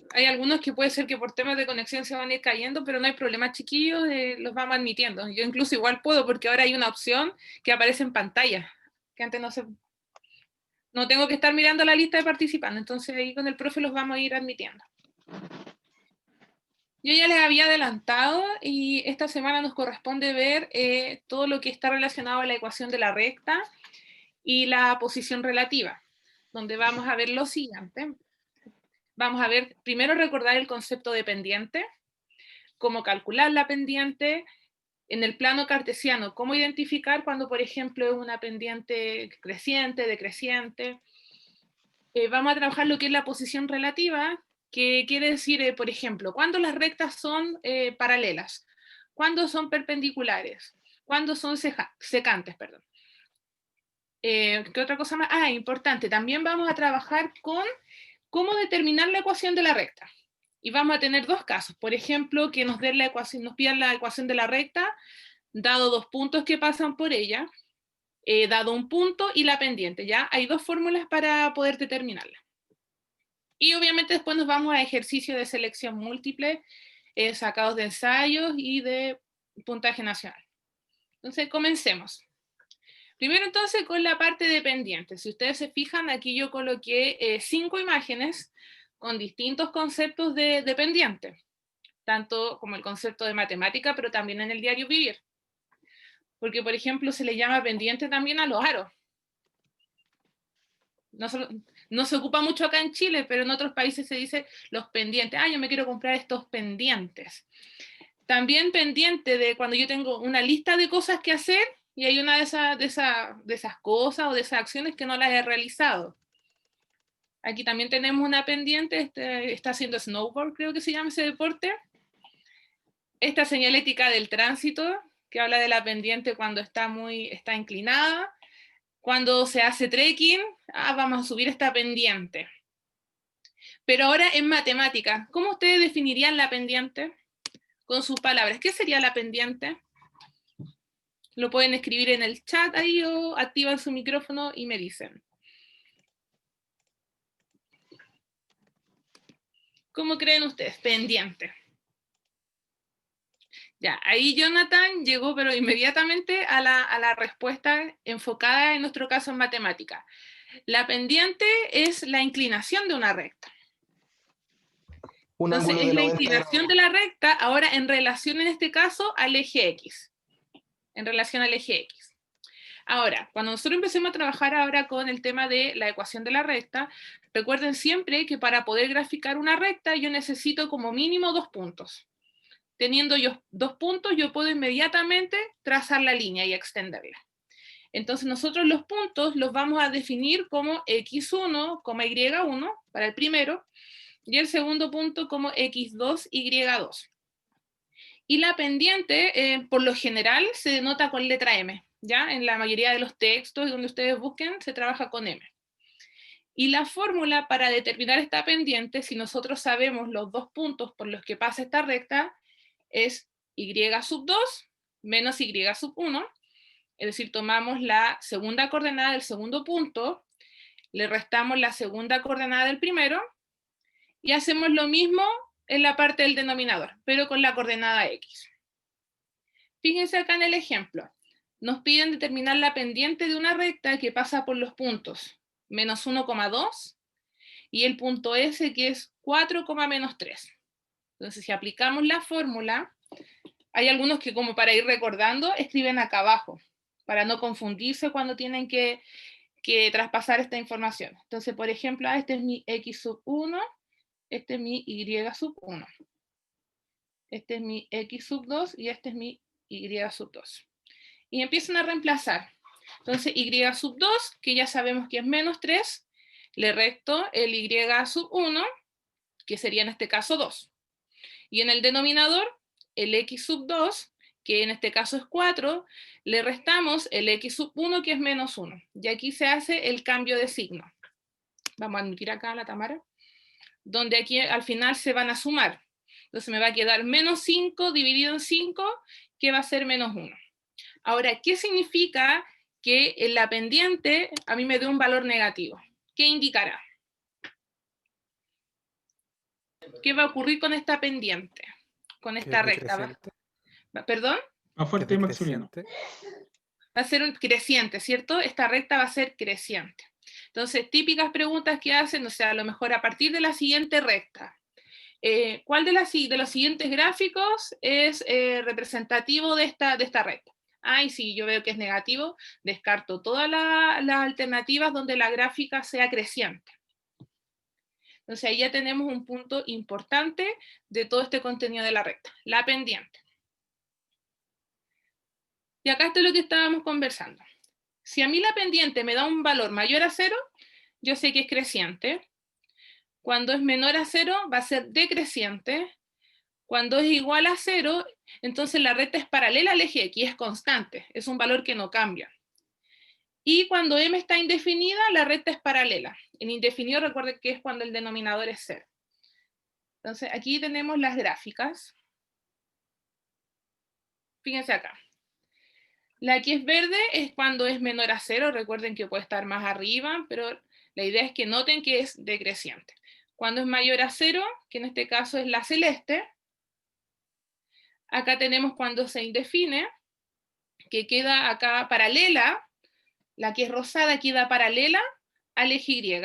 Hay algunos que puede ser que por temas de conexión se van a ir cayendo, pero no hay problema, chiquillos, los vamos admitiendo. Yo incluso igual puedo, porque ahora hay una opción que aparece en pantalla, que antes no tengo que estar mirando la lista de participantes, entonces ahí con el profe los vamos a ir admitiendo. Yo ya les había adelantado y esta semana nos corresponde ver todo lo que está relacionado a la ecuación de la recta y la posición relativa, donde vamos a ver lo siguiente. Vamos a ver, primero recordar el concepto de pendiente, cómo calcular la pendiente, en el plano cartesiano, cómo identificar cuando, por ejemplo, es una pendiente creciente, decreciente. Vamos a trabajar lo que es la posición relativa, que quiere decir, por ejemplo, cuando las rectas son paralelas, cuando son perpendiculares, cuando son secantes, perdón. ¿Qué otra cosa más? Ah, importante, también vamos a trabajar con cómo determinar la ecuación de la recta. Y vamos a tener dos casos, por ejemplo, que nos den la ecuación, nos pidan la ecuación de la recta, dado dos puntos que pasan por ella, dado un punto y la pendiente, ¿ya? Hay dos fórmulas para poder determinarla. Y obviamente después nos vamos a ejercicios de selección múltiple, sacados de ensayos y de puntaje nacional. Entonces, comencemos. Primero entonces con la parte de pendiente. Si ustedes se fijan, aquí yo coloqué 5 imágenes con distintos conceptos de pendiente, tanto como el concepto de matemática, pero también en el diario vivir. Porque, por ejemplo, se le llama pendiente también a los aros. No se ocupa mucho acá en Chile, pero en otros países se dice los pendientes. Ah, yo me quiero comprar estos pendientes. También pendiente de cuando yo tengo una lista de cosas que hacer y hay una de esas cosas o de esas acciones que no las he realizado. Aquí también tenemos una pendiente, está haciendo snowboard, creo que se llama ese deporte. Esta señalética del tránsito, que habla de la pendiente cuando está inclinada. Cuando se hace trekking, vamos a subir esta pendiente. Pero ahora en matemática, ¿cómo ustedes definirían la pendiente? Con sus palabras, ¿qué sería la pendiente? Lo pueden escribir en el chat ahí o activan su micrófono y me dicen. ¿Cómo creen ustedes? Pendiente. Ya, ahí Jonathan llegó, pero inmediatamente a la respuesta enfocada en nuestro caso en matemática. La pendiente es la inclinación de una recta. Un Entonces, ángulo es de la 90 inclinación de grados. la recta ahora en relación, en este caso, al eje X. En relación al eje X. Ahora, cuando nosotros empecemos a trabajar ahora con el tema de la ecuación de la recta, recuerden siempre que para poder graficar una recta yo necesito como mínimo 2 puntos. Teniendo yo 2 puntos, yo puedo inmediatamente trazar la línea y extenderla. Entonces nosotros los puntos los vamos a definir como x1, y1 para el primero, y el segundo punto como x2, y2. Y la pendiente, por lo general, se denota con letra M, ¿ya? En la mayoría de los textos donde ustedes busquen, se trabaja con M. Y la fórmula para determinar esta pendiente, si nosotros sabemos los dos puntos por los que pasa esta recta, es y sub 2 menos y sub 1, es decir, tomamos la segunda coordenada del segundo punto, le restamos la segunda coordenada del primero, y hacemos lo mismo en la parte del denominador, pero con la coordenada X. Fíjense acá en el ejemplo. Nos piden determinar la pendiente de una recta que pasa por los puntos menos 1,2 y el punto S que es 4, menos 3. Entonces, si aplicamos la fórmula, hay algunos que como para ir recordando, escriben acá abajo, para no confundirse cuando tienen que traspasar esta información. Entonces, por ejemplo, este es mi X sub 1, este es mi Y sub 1. Este es mi X sub 2 y este es mi Y sub 2. Y empiezan a reemplazar. Entonces, Y sub 2, que ya sabemos que es menos 3, le resto el Y sub 1, que sería en este caso 2. Y en el denominador, el X sub 2, que en este caso es 4, le restamos el X sub 1, que es menos 1. Y aquí se hace el cambio de signo. Vamos a admitir acá a la Tamara. Donde aquí al final se van a sumar. Entonces me va a quedar menos 5 dividido en 5, que va a ser menos 1. Ahora, ¿qué significa que en la pendiente a mí me dé un valor negativo? ¿Qué indicará? ¿Qué va a ocurrir con esta pendiente? Con esta recta. ¿Perdón? Más fuerte, Maximiliano. Va a ser un creciente, ¿cierto? Esta recta va a ser creciente. Entonces, típicas preguntas que hacen, o sea, a lo mejor a partir de la siguiente recta, ¿cuál de los siguientes gráficos es representativo de esta recta? Y si yo veo que es negativo, descarto todas las alternativas donde la gráfica sea creciente. Entonces ahí ya tenemos un punto importante de todo este contenido de la recta, la pendiente. Y acá está lo que estábamos conversando. Si a mí la pendiente me da un valor mayor a 0, yo sé que es creciente. Cuando es menor a 0, va a ser decreciente. Cuando es igual a 0, entonces la recta es paralela al eje X, es constante, es un valor que no cambia. Y cuando m está indefinida, la recta es paralela. En indefinido, recuerden que es cuando el denominador es 0. Entonces, aquí tenemos las gráficas. Fíjense acá. La que es verde es cuando es menor a 0. Recuerden que puede estar más arriba, pero la idea es que noten que es decreciente. Cuando es mayor a 0, que en este caso es la celeste, acá tenemos cuando se indefine, que queda acá paralela, la que es rosada queda paralela al eje Y.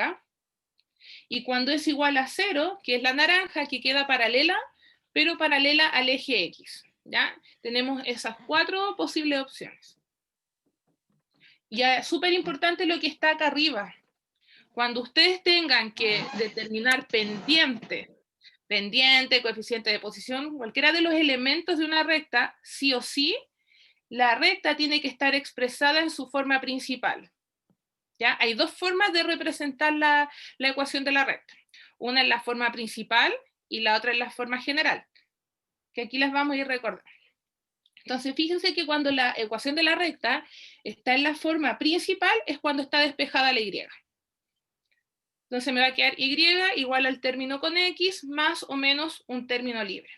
Y cuando es igual a 0, que es la naranja, que queda paralela, pero paralela al eje X. ¿Ya? Tenemos esas 4 posibles opciones. Ya es súper importante lo que está acá arriba. Cuando ustedes tengan que determinar pendiente, coeficiente de posición, cualquiera de los elementos de una recta, sí o sí, la recta tiene que estar expresada en su forma principal. ¿Ya? Hay 2 formas de representar la ecuación de la recta. Una en la forma principal y la otra en la forma general, que aquí las vamos a ir recordando. Entonces, fíjense que cuando la ecuación de la recta está en la forma principal es cuando está despejada la y. Entonces me va a quedar y igual al término con x más o menos un término libre,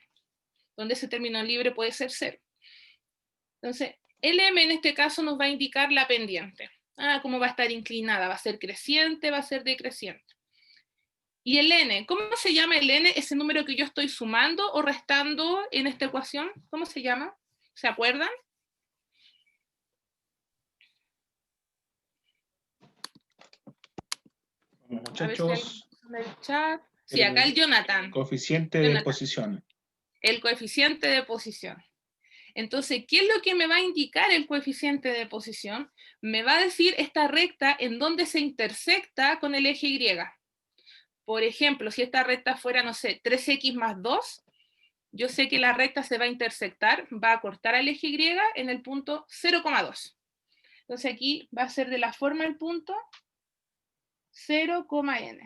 donde ese término libre puede ser 0. Entonces, el m en este caso nos va a indicar la pendiente. Cómo va a estar inclinada, va a ser creciente, va a ser decreciente. Y el n, ¿cómo se llama el n? Ese número que yo estoy sumando o restando en esta ecuación, ¿cómo se llama? ¿Se acuerdan? Muchachos, en el chat. Sí, acá el Jonathan. Coeficiente de posición. El coeficiente de posición. Entonces, ¿qué es lo que me va a indicar el coeficiente de posición? Me va a decir esta recta en donde se intersecta con el eje Y. Por ejemplo, si esta recta fuera, no sé, 3x más 2, yo sé que la recta se va a intersectar, va a cortar al eje Y en el punto 0,2. Entonces aquí va a ser de la forma el punto 0,n.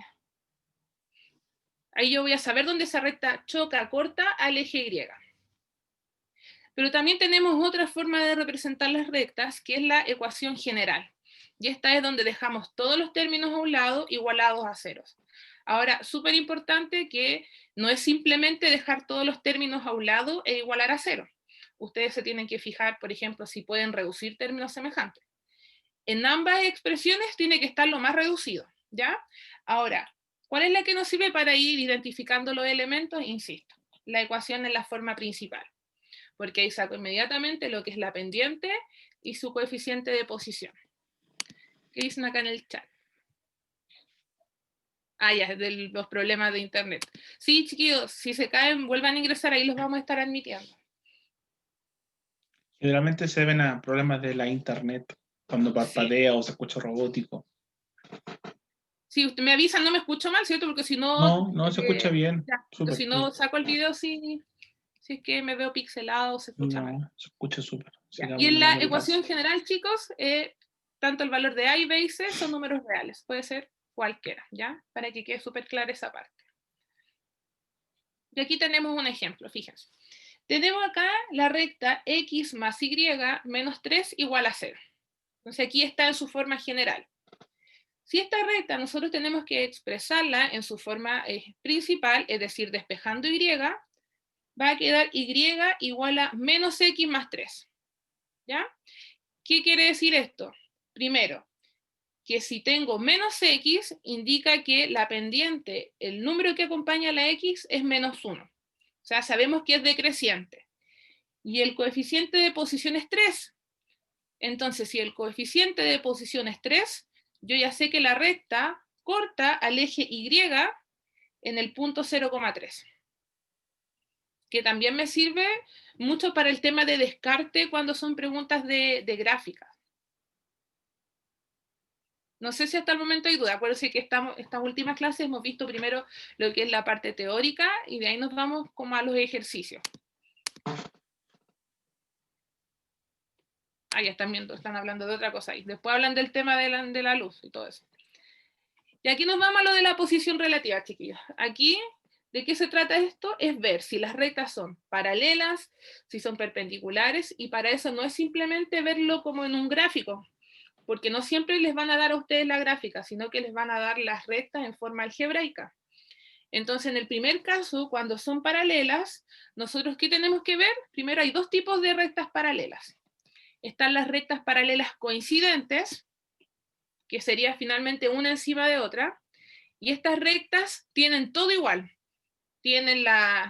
Ahí yo voy a saber dónde esa recta choca, corta al eje Y. Pero también tenemos otra forma de representar las rectas, que es la ecuación general. Y esta es donde dejamos todos los términos a un lado igualados a ceros. Ahora, súper importante que no es simplemente dejar todos los términos a un lado e igualar a 0. Ustedes se tienen que fijar, por ejemplo, si pueden reducir términos semejantes. En ambas expresiones tiene que estar lo más reducido, ¿ya? Ahora, ¿cuál es la que nos sirve para ir identificando los elementos? Insisto, la ecuación en la forma principal, porque ahí saco inmediatamente lo que es la pendiente y su coeficiente de posición. ¿Qué dicen acá en el chat? Ya, de los problemas de internet. Sí, chiquillos, si se caen, vuelvan a ingresar, ahí los vamos a estar admitiendo. Generalmente se ven a problemas de la internet, cuando parpadea o se escucha robótico. Si usted me avisa, no me escucho mal, ¿cierto? Porque si no... No, se escucha bien. Porque si no, saco el video si es que me veo pixelado, se escucha mal. Se escucha súper. Y en la ecuación general, chicos, tanto el valor de A y B y C son números reales. Puede ser cualquiera, ¿ya? Para que quede súper clara esa parte. Y aquí tenemos un ejemplo, fíjense. Tenemos acá la recta x más y menos 3 igual a 0. Entonces aquí está en su forma general. Si esta recta nosotros tenemos que expresarla en su forma principal, es decir, despejando y, va a quedar y igual a menos x más 3. ¿Ya? ¿Qué quiere decir esto? Primero, que si tengo menos x, indica que la pendiente, el número que acompaña a la x es menos 1. O sea, sabemos que es decreciente. Y el coeficiente de posición es 3. Entonces, si el coeficiente de posición es 3, yo ya sé que la recta corta al eje Y en el punto 0,3. Que también me sirve mucho para el tema de descarte cuando son preguntas de gráfica. No sé si hasta el momento hay duda. Acuérdense que estas últimas clases hemos visto primero lo que es la parte teórica y de ahí nos vamos como a los ejercicios. Ah, ya están viendo, están hablando de otra cosa ahí. Después hablan del tema de la luz y todo eso. Y aquí nos vamos a lo de la posición relativa, chiquillos. Aquí, ¿de qué se trata esto? Es ver si las rectas son paralelas, si son perpendiculares, y para eso no es simplemente verlo como en un gráfico, porque no siempre les van a dar a ustedes la gráfica, sino que les van a dar las rectas en forma algebraica. Entonces, en el primer caso, cuando son paralelas, nosotros ¿qué tenemos que ver? Primero hay dos tipos de rectas paralelas. Están las rectas paralelas coincidentes, que sería finalmente una encima de otra, y estas rectas tienen todo igual. Tienen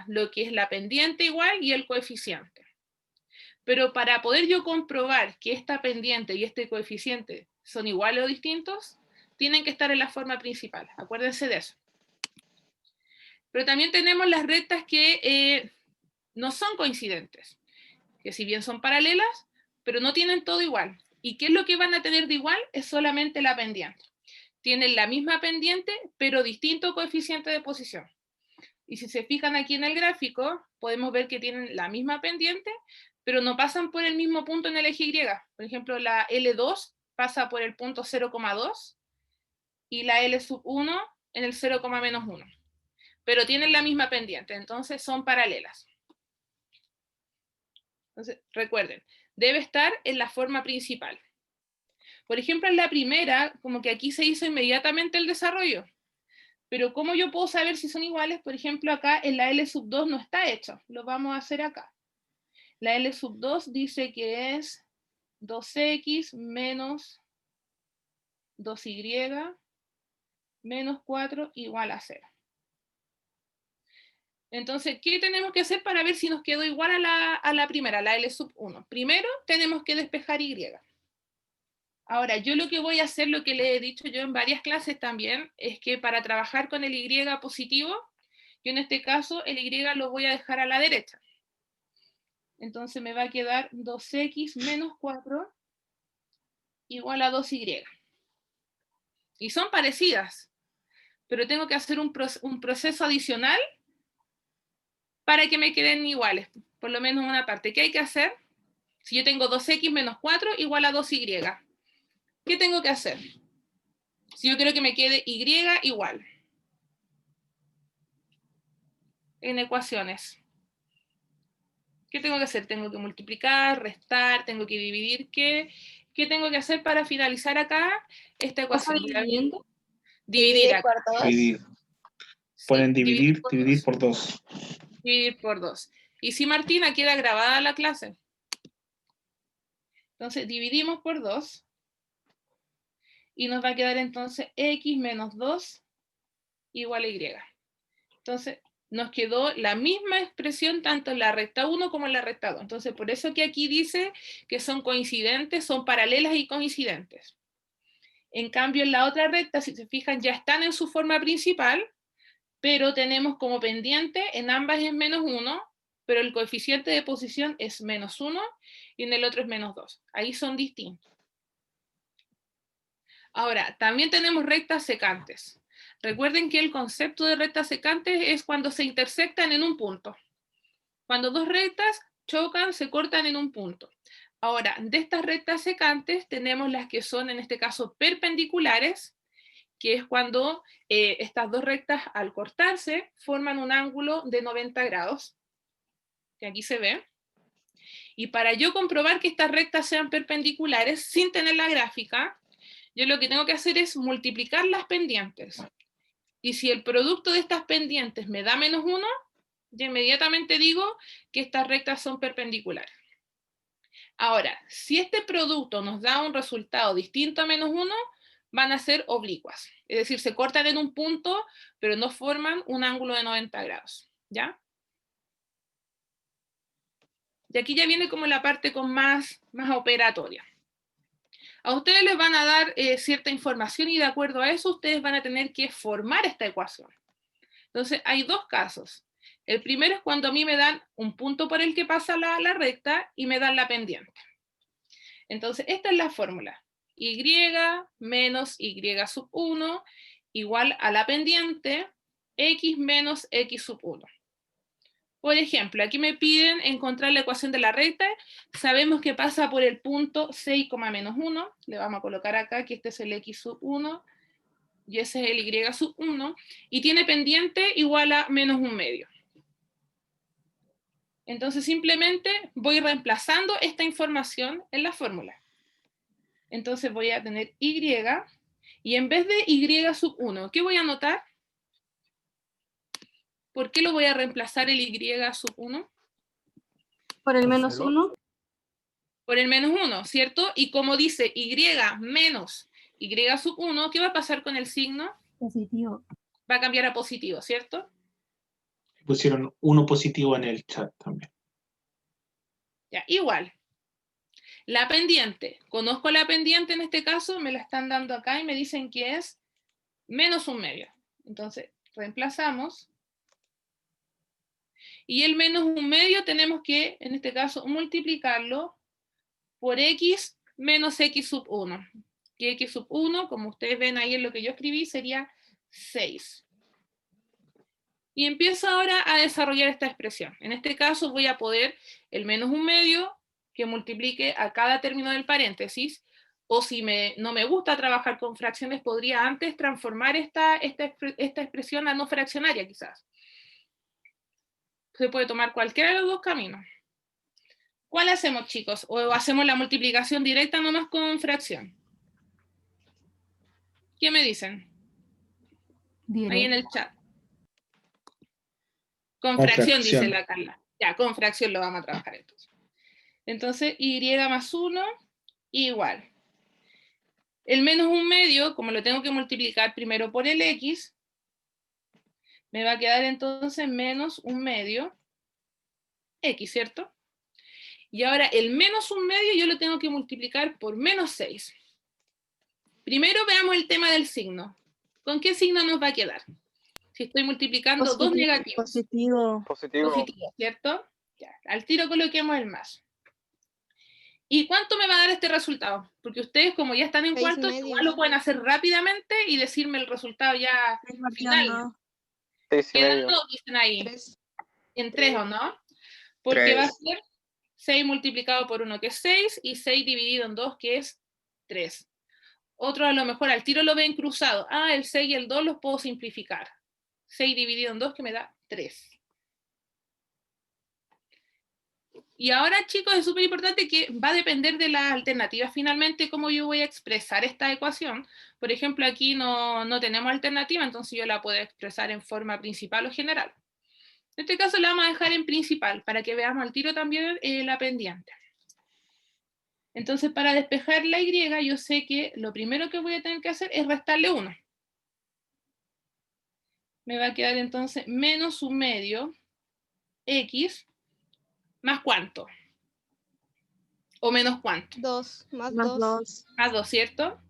lo que es la pendiente igual y el coeficiente. Pero para poder yo comprobar que esta pendiente y este coeficiente son iguales o distintos, tienen que estar en la forma principal. Acuérdense de eso. Pero también tenemos las rectas que no son coincidentes, que si bien son paralelas, pero no tienen todo igual. ¿Y qué es lo que van a tener de igual? Es solamente la pendiente. Tienen la misma pendiente, pero distinto coeficiente de posición. Y si se fijan aquí en el gráfico, podemos ver que tienen la misma pendiente, pero no pasan por el mismo punto en el eje Y. Por ejemplo, la L2 pasa por el punto 0,2 y la L1 en el 0,-1. Pero tienen la misma pendiente, entonces son paralelas. Entonces, recuerden, debe estar en la forma principal. Por ejemplo, en la primera, como que aquí se hizo inmediatamente el desarrollo. Pero ¿cómo yo puedo saber si son iguales? Por ejemplo, acá en la L2 no está hecho. Lo vamos a hacer acá. La L2 dice que es 2x menos 2y menos 4 igual a 0. Entonces, ¿qué tenemos que hacer para ver si nos quedó igual a la primera, la L1? Primero, tenemos que despejar y. Ahora, yo lo que voy a hacer, lo que le he dicho yo en varias clases también, es que para trabajar con el y positivo, yo en este caso el y lo voy a dejar a la derecha. Entonces me va a quedar 2x menos 4 igual a 2y. Y son parecidas, pero tengo que hacer un proceso adicional para que me queden iguales, por lo menos una parte. ¿Qué hay que hacer? Si yo tengo 2x menos 4 igual a 2y. ¿Qué tengo que hacer? Si yo quiero que me quede y igual. En ecuaciones. ¿Qué tengo que hacer? Tengo que multiplicar, restar, tengo que dividir. ¿Qué tengo que hacer para finalizar acá esta ecuación? ¿Dividiendo? Dividir acá. por 2. Dividir. Sí, Pueden dividir dos. por 2. Dividir por 2. Y si Martina queda grabada la clase. Entonces dividimos por 2. Y nos va a quedar entonces x menos 2 igual a y. Entonces nos quedó la misma expresión tanto en la recta 1 como en la recta 2. Entonces por eso que aquí dice que son coincidentes, son paralelas y coincidentes. En cambio en la otra recta, si se fijan, ya están en su forma principal, pero tenemos como pendiente, en ambas es menos 1, pero el coeficiente de posición es menos 1 y en el otro es menos 2. Ahí son distintos. Ahora, también tenemos rectas secantes. Recuerden que el concepto de rectas secantes es cuando se intersectan en un punto. Cuando dos rectas chocan, se cortan en un punto. Ahora, de estas rectas secantes tenemos las que son, en este caso, perpendiculares, que es cuando estas dos rectas, al cortarse, forman un ángulo de 90 grados, que aquí se ve. Y para yo comprobar que estas rectas sean perpendiculares, sin tener la gráfica, yo lo que tengo que hacer es multiplicar las pendientes. Y si el producto de estas pendientes me da menos 1, yo inmediatamente digo que estas rectas son perpendiculares. Ahora, si este producto nos da un resultado distinto a menos 1, van a ser oblicuas. Es decir, se cortan en un punto, pero no forman un ángulo de 90 grados. ¿Ya? Y aquí ya viene como la parte con más operatoria. A ustedes les van a dar cierta información y de acuerdo a eso ustedes van a tener que formar esta ecuación. Entonces hay dos casos. El primero es cuando a mí me dan un punto por el que pasa la recta y me dan la pendiente. Entonces esta es la fórmula. Y menos y sub 1 igual a la pendiente x menos x sub 1. Por ejemplo, aquí me piden encontrar la ecuación de la recta. Sabemos que pasa por el punto 6, menos 1. Le vamos a colocar acá que este es el x sub 1 y ese es el y sub 1. Y tiene pendiente igual a menos 1/2. Entonces simplemente voy reemplazando esta información en la fórmula. Entonces voy a tener y en vez de y sub 1, ¿qué voy a anotar? ¿Por qué lo voy a reemplazar el y sub 1? Por el menos 1. Por el menos 1, ¿cierto? Y como dice y menos y sub 1, ¿qué va a pasar con el signo? Positivo. Va a cambiar a positivo, ¿cierto? Pusieron 1 positivo en el chat también. Ya, igual. La pendiente. Conozco la pendiente en este caso, me la están dando acá y me dicen que es menos 1/2. Entonces, reemplazamos. Y el menos 1/2 tenemos que, en este caso, multiplicarlo por x menos x sub 1. Que x sub 1, como ustedes ven ahí en lo que yo escribí, sería 6. Y empiezo ahora a desarrollar esta expresión. En este caso voy a poder el menos 1/2 que multiplique a cada término del paréntesis, o si no me gusta trabajar con fracciones, podría antes transformar esta expresión a no fraccionaria quizás. Se puede tomar cualquiera de los dos caminos. ¿Cuál hacemos, chicos? ¿O hacemos la multiplicación directa nomás con fracción? ¿Qué me dicen? Directo. Ahí en el chat. Con fracción, dice la Carla. Ya, con fracción lo vamos a trabajar entonces. Entonces, y más 1 igual. El menos 1/2, como lo tengo que multiplicar primero por el x, me va a quedar entonces menos 1/2 x, ¿cierto? Y ahora el menos 1/2 yo lo tengo que multiplicar por menos 6. Primero veamos el tema del signo. ¿Con qué signo nos va a quedar? Si estoy multiplicando dos negativos. Positivo. Positivo, ¿cierto? Ya, al tiro coloquemos el más. ¿Y cuánto me va a dar este resultado? Porque ustedes, como ya están en cuarto, igual lo pueden hacer rápidamente y decirme el resultado ya final. Quedan 2, dicen ahí. 3. En 3, ¿o no? Porque va a ser 6 multiplicado por 1, que es 6, y 6 dividido en 2, que es 3. Otro a lo mejor al tiro lo ven cruzado. Ah, el 6 y el 2 los puedo simplificar. 6 dividido en 2, que me da 3. Y ahora, chicos, es súper importante que va a depender de las alternativas finalmente cómo yo voy a expresar esta ecuación. Por ejemplo, aquí no tenemos alternativa, entonces yo la puedo expresar en forma principal o general. En este caso la vamos a dejar en principal, para que veamos al tiro también la pendiente. Entonces, para despejar la y, yo sé que lo primero que voy a tener que hacer es restarle 1. Me va a quedar entonces menos 1/2 x más ¿cuánto? ¿O menos cuánto? 2 más Más 2. 2. Más 2, ¿cierto?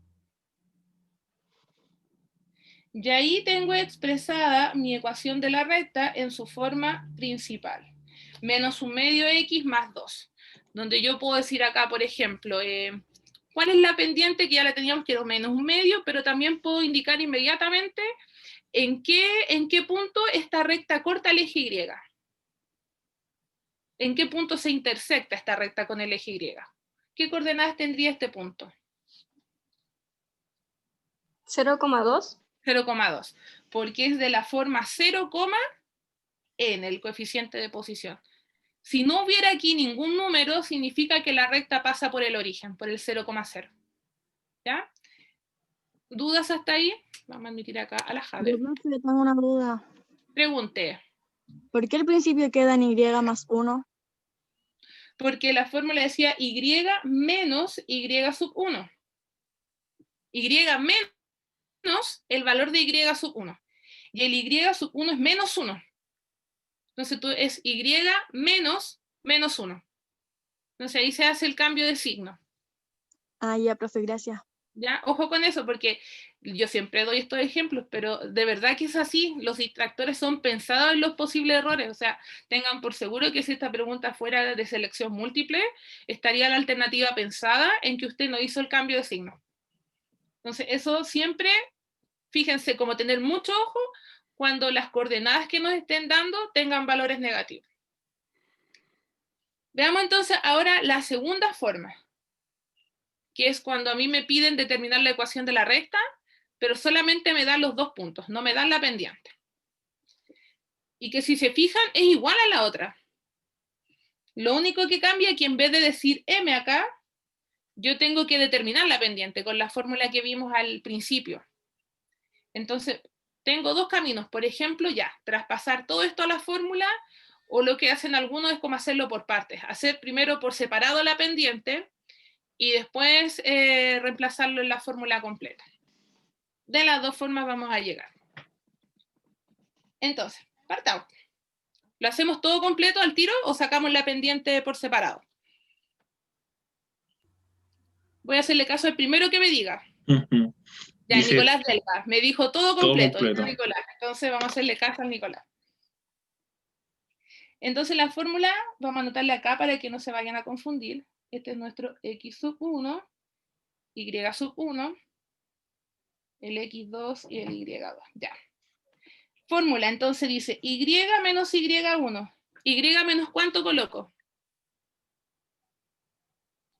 Y ahí tengo expresada mi ecuación de la recta en su forma principal. Menos 1/2 x más 2. Donde yo puedo decir acá, por ejemplo, ¿cuál es la pendiente? Que ya la teníamos, que era menos 1/2, pero también puedo indicar inmediatamente en qué punto esta recta corta el eje Y. ¿En qué punto se intersecta esta recta con el eje Y? ¿Qué coordenadas tendría este punto? 0,2. 0,2, porque es de la forma 0, en el coeficiente de posición. Si no hubiera aquí ningún número, significa que la recta pasa por el origen, por el 0,0. ¿Ya? ¿Dudas hasta ahí? Vamos a admitir acá a la Jade. Yo tengo una duda. Pregunté. ¿Por qué el principio queda en y más 1? Porque la fórmula decía y menos y sub 1. Y menos el valor de y sub 1. Y el y sub 1 es menos 1. Entonces es y menos 1. Entonces ahí se hace el cambio de signo. Ah, ya, profe, gracias. ¿Ya? Ojo con eso, porque yo siempre doy estos ejemplos, pero de verdad que es así. Los distractores son pensados en los posibles errores. O sea, tengan por seguro que si esta pregunta fuera de selección múltiple, estaría la alternativa pensada en que usted no hizo el cambio de signo. Entonces, eso siempre, fíjense, como tener mucho ojo cuando las coordenadas que nos estén dando tengan valores negativos. Veamos entonces ahora la segunda forma, que es cuando a mí me piden determinar la ecuación de la recta, pero solamente me dan los 2 puntos, no me dan la pendiente. Y que si se fijan, es igual a la otra. Lo único que cambia es que en vez de decir m acá, yo tengo que determinar la pendiente con la fórmula que vimos al principio. Entonces, tengo 2 caminos. Por ejemplo, ya, traspasar todo esto a la fórmula, o lo que hacen algunos es como hacerlo por partes. Hacer primero por separado la pendiente, y después reemplazarlo en la fórmula completa. De las 2 formas vamos a llegar. Entonces, partamos. ¿Lo hacemos todo completo al tiro o sacamos la pendiente por separado? Voy a hacerle caso al primero que me diga. Ujú. Ya, Dice, Nicolás Delva, me dijo todo completo. completo. Ya, Nicolás. Entonces vamos a hacerle caso al Nicolás. Entonces la fórmula, vamos a anotarle acá para que no se vayan a confundir. Este es nuestro x sub 1, y sub 1, el x2 y el y2. Ya. Fórmula, entonces dice y menos y1. ¿Y menos cuánto coloco?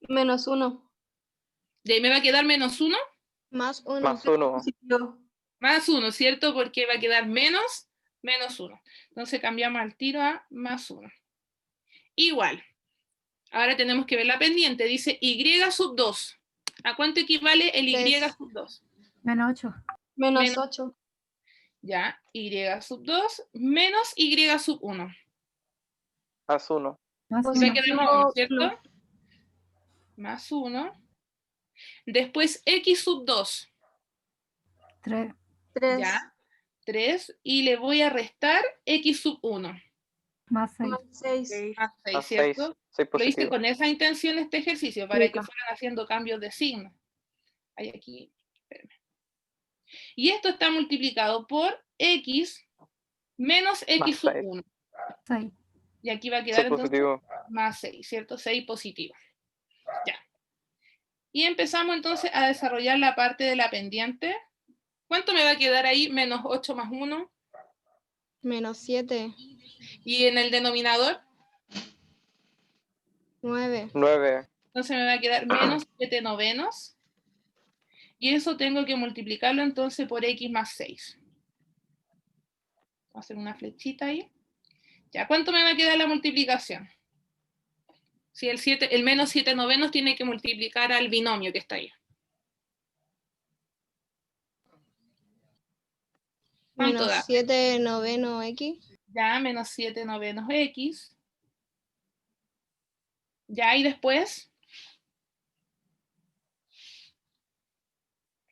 Menos 1. De ahí me va a quedar menos 1. Más 1. Más 1. Más 1, ¿cierto? Porque va a quedar menos 1. Entonces cambiamos al tiro a más 1. Igual. Ahora tenemos que ver la pendiente. Dice y sub 2. ¿A cuánto equivale el y 3. sub 2? Menos 8. Menos 8. Ya, y sub 2 menos y sub 1. Más 1. Más Va a 1. quedar más 1, ¿cierto? Más 1. Después x sub 2. 3. 3. Ya, 3. Y le voy a restar x sub 1. Más 6. Más 6. Más 6, Más 6. ¿cierto? 6 Lo hice positivo. con esa intención este ejercicio, para que Rica. fueran haciendo cambios de signo. Hay aquí, espérame. Y esto está multiplicado por x menos x Más sub 6. 1. 6. Y aquí va a 6 quedar entonces positivo. más 6, ¿cierto? 6 positivo. Ya. Y empezamos entonces a desarrollar la parte de la pendiente. ¿Cuánto me va a quedar ahí? Menos 8 más 1. Menos 7. Y en el denominador, 9. 9. entonces me va a quedar menos 7 novenos. Y eso tengo que multiplicarlo entonces por x más 6. Vamos a hacer una flechita ahí. Ya, ¿cuánto me va a quedar la multiplicación? Si el menos 7 novenos tiene que multiplicar al binomio que está ahí. ¿Cuánto da? Menos 7 noveno x. Ya, menos 7 novenos x. Ya, y después,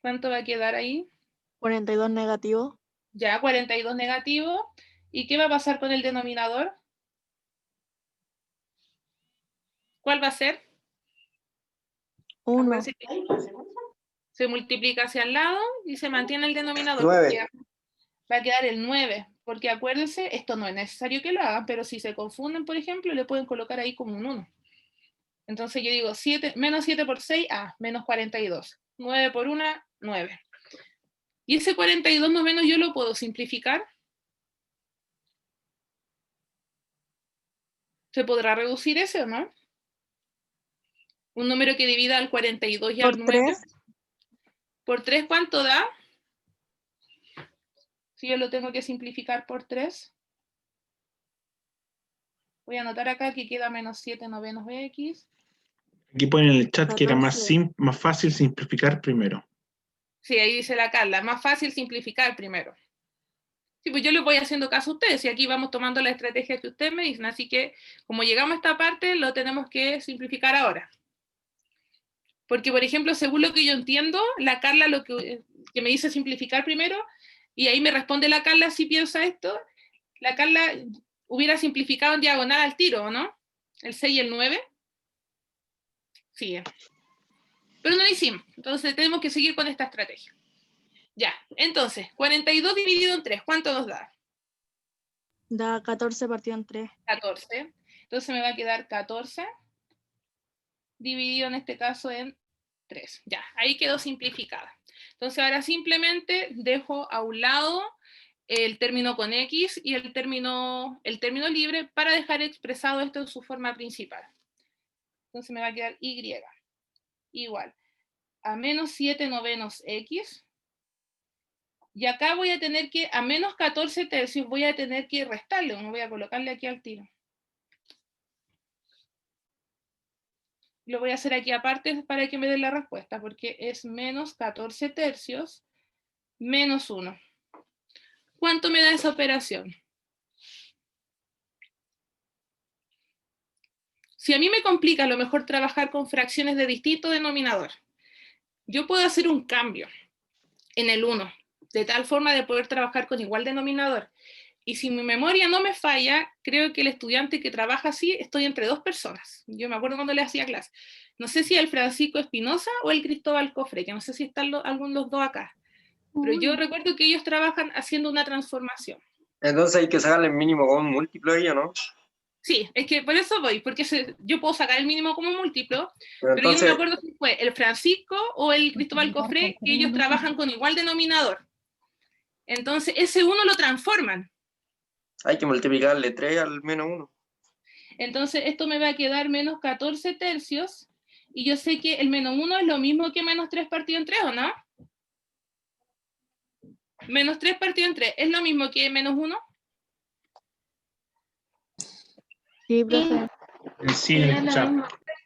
¿cuánto va a quedar ahí? 42 negativo. Ya, 42 negativo. ¿Y qué va a pasar con el denominador? ¿Cuál va a ser? 1. Acuérdense que se multiplica hacia el lado y se mantiene el denominador. 9. Va a quedar el 9, porque acuérdense, esto no es necesario que lo hagan, pero si se confunden, por ejemplo, le pueden colocar ahí como un 1. Entonces yo digo menos 7 por 6, menos 42. 9 por 1, 9. Y ese 42 novenos yo lo puedo simplificar. ¿Se podrá reducir ese o no? Un número que divida al 42 y al Por 9. 3. ¿Por 3 cuánto da? Si yo lo tengo que simplificar por 3. Voy a anotar acá que queda menos 7 novenos x. Aquí ponen en el chat que era más 14. fácil simplificar primero. Sí, ahí dice la Carla, más fácil simplificar primero. Sí, pues yo les voy haciendo caso a ustedes y aquí vamos tomando la estrategia que ustedes me dicen. Así que como llegamos a esta parte, lo tenemos que simplificar ahora. Porque, por ejemplo, según lo que yo entiendo, la Carla lo que me dice simplificar primero, y ahí me responde la Carla si piensa esto, la Carla hubiera simplificado en diagonal al tiro, ¿no? El 6 y el 9. Sí. Pero no lo hicimos, entonces tenemos que seguir con esta estrategia. Ya, entonces, 42 dividido en 3, ¿cuánto nos da? Da 14 partido en 3. 14. Entonces me va a quedar 14 dividido en este caso en 3. Ya, ahí quedó simplificada. Entonces ahora simplemente dejo a un lado el término con X y el término libre para dejar expresado esto en su forma principal. Entonces me va a quedar Y igual a menos 7 novenos X. Y acá voy a tener que, a menos 14 tercios, voy a tener que restarle. Voy a colocarle aquí al tiro. Lo voy a hacer aquí aparte para que me dé la respuesta, porque es menos 14 tercios menos 1. ¿Cuánto me da esa operación? Si a mí me complica a lo mejor trabajar con fracciones de distinto denominador, yo puedo hacer un cambio en el 1, de tal forma de poder trabajar con igual denominador. Y si mi memoria no me falla, creo que el estudiante que trabaja así, estoy entre dos personas. Yo me acuerdo cuando le hacía clase. No sé si el Francisco Espinosa o el Cristóbal Cofre, que no sé si están alguno de los dos acá. Pero yo recuerdo que ellos trabajan haciendo una transformación. Entonces hay que sacarle el mínimo común múltiplo ahí, ¿o no? Sí, es que por eso voy, porque yo puedo sacar el mínimo como múltiplo, Pero pero yo no entonces me acuerdo si fue el Francisco o el Cristóbal Cofre, que ellos trabajan con igual denominador. Entonces, ese uno lo transforman. hay que multiplicarle 3 al menos 1. Entonces, esto me va a quedar menos 14 tercios, y yo sé que el menos 1 es lo mismo que menos 3 partido en 3, ¿o no? Menos 3 partido en 3, ¿es lo mismo que menos 1? Sí, profe. Sí, en el chat.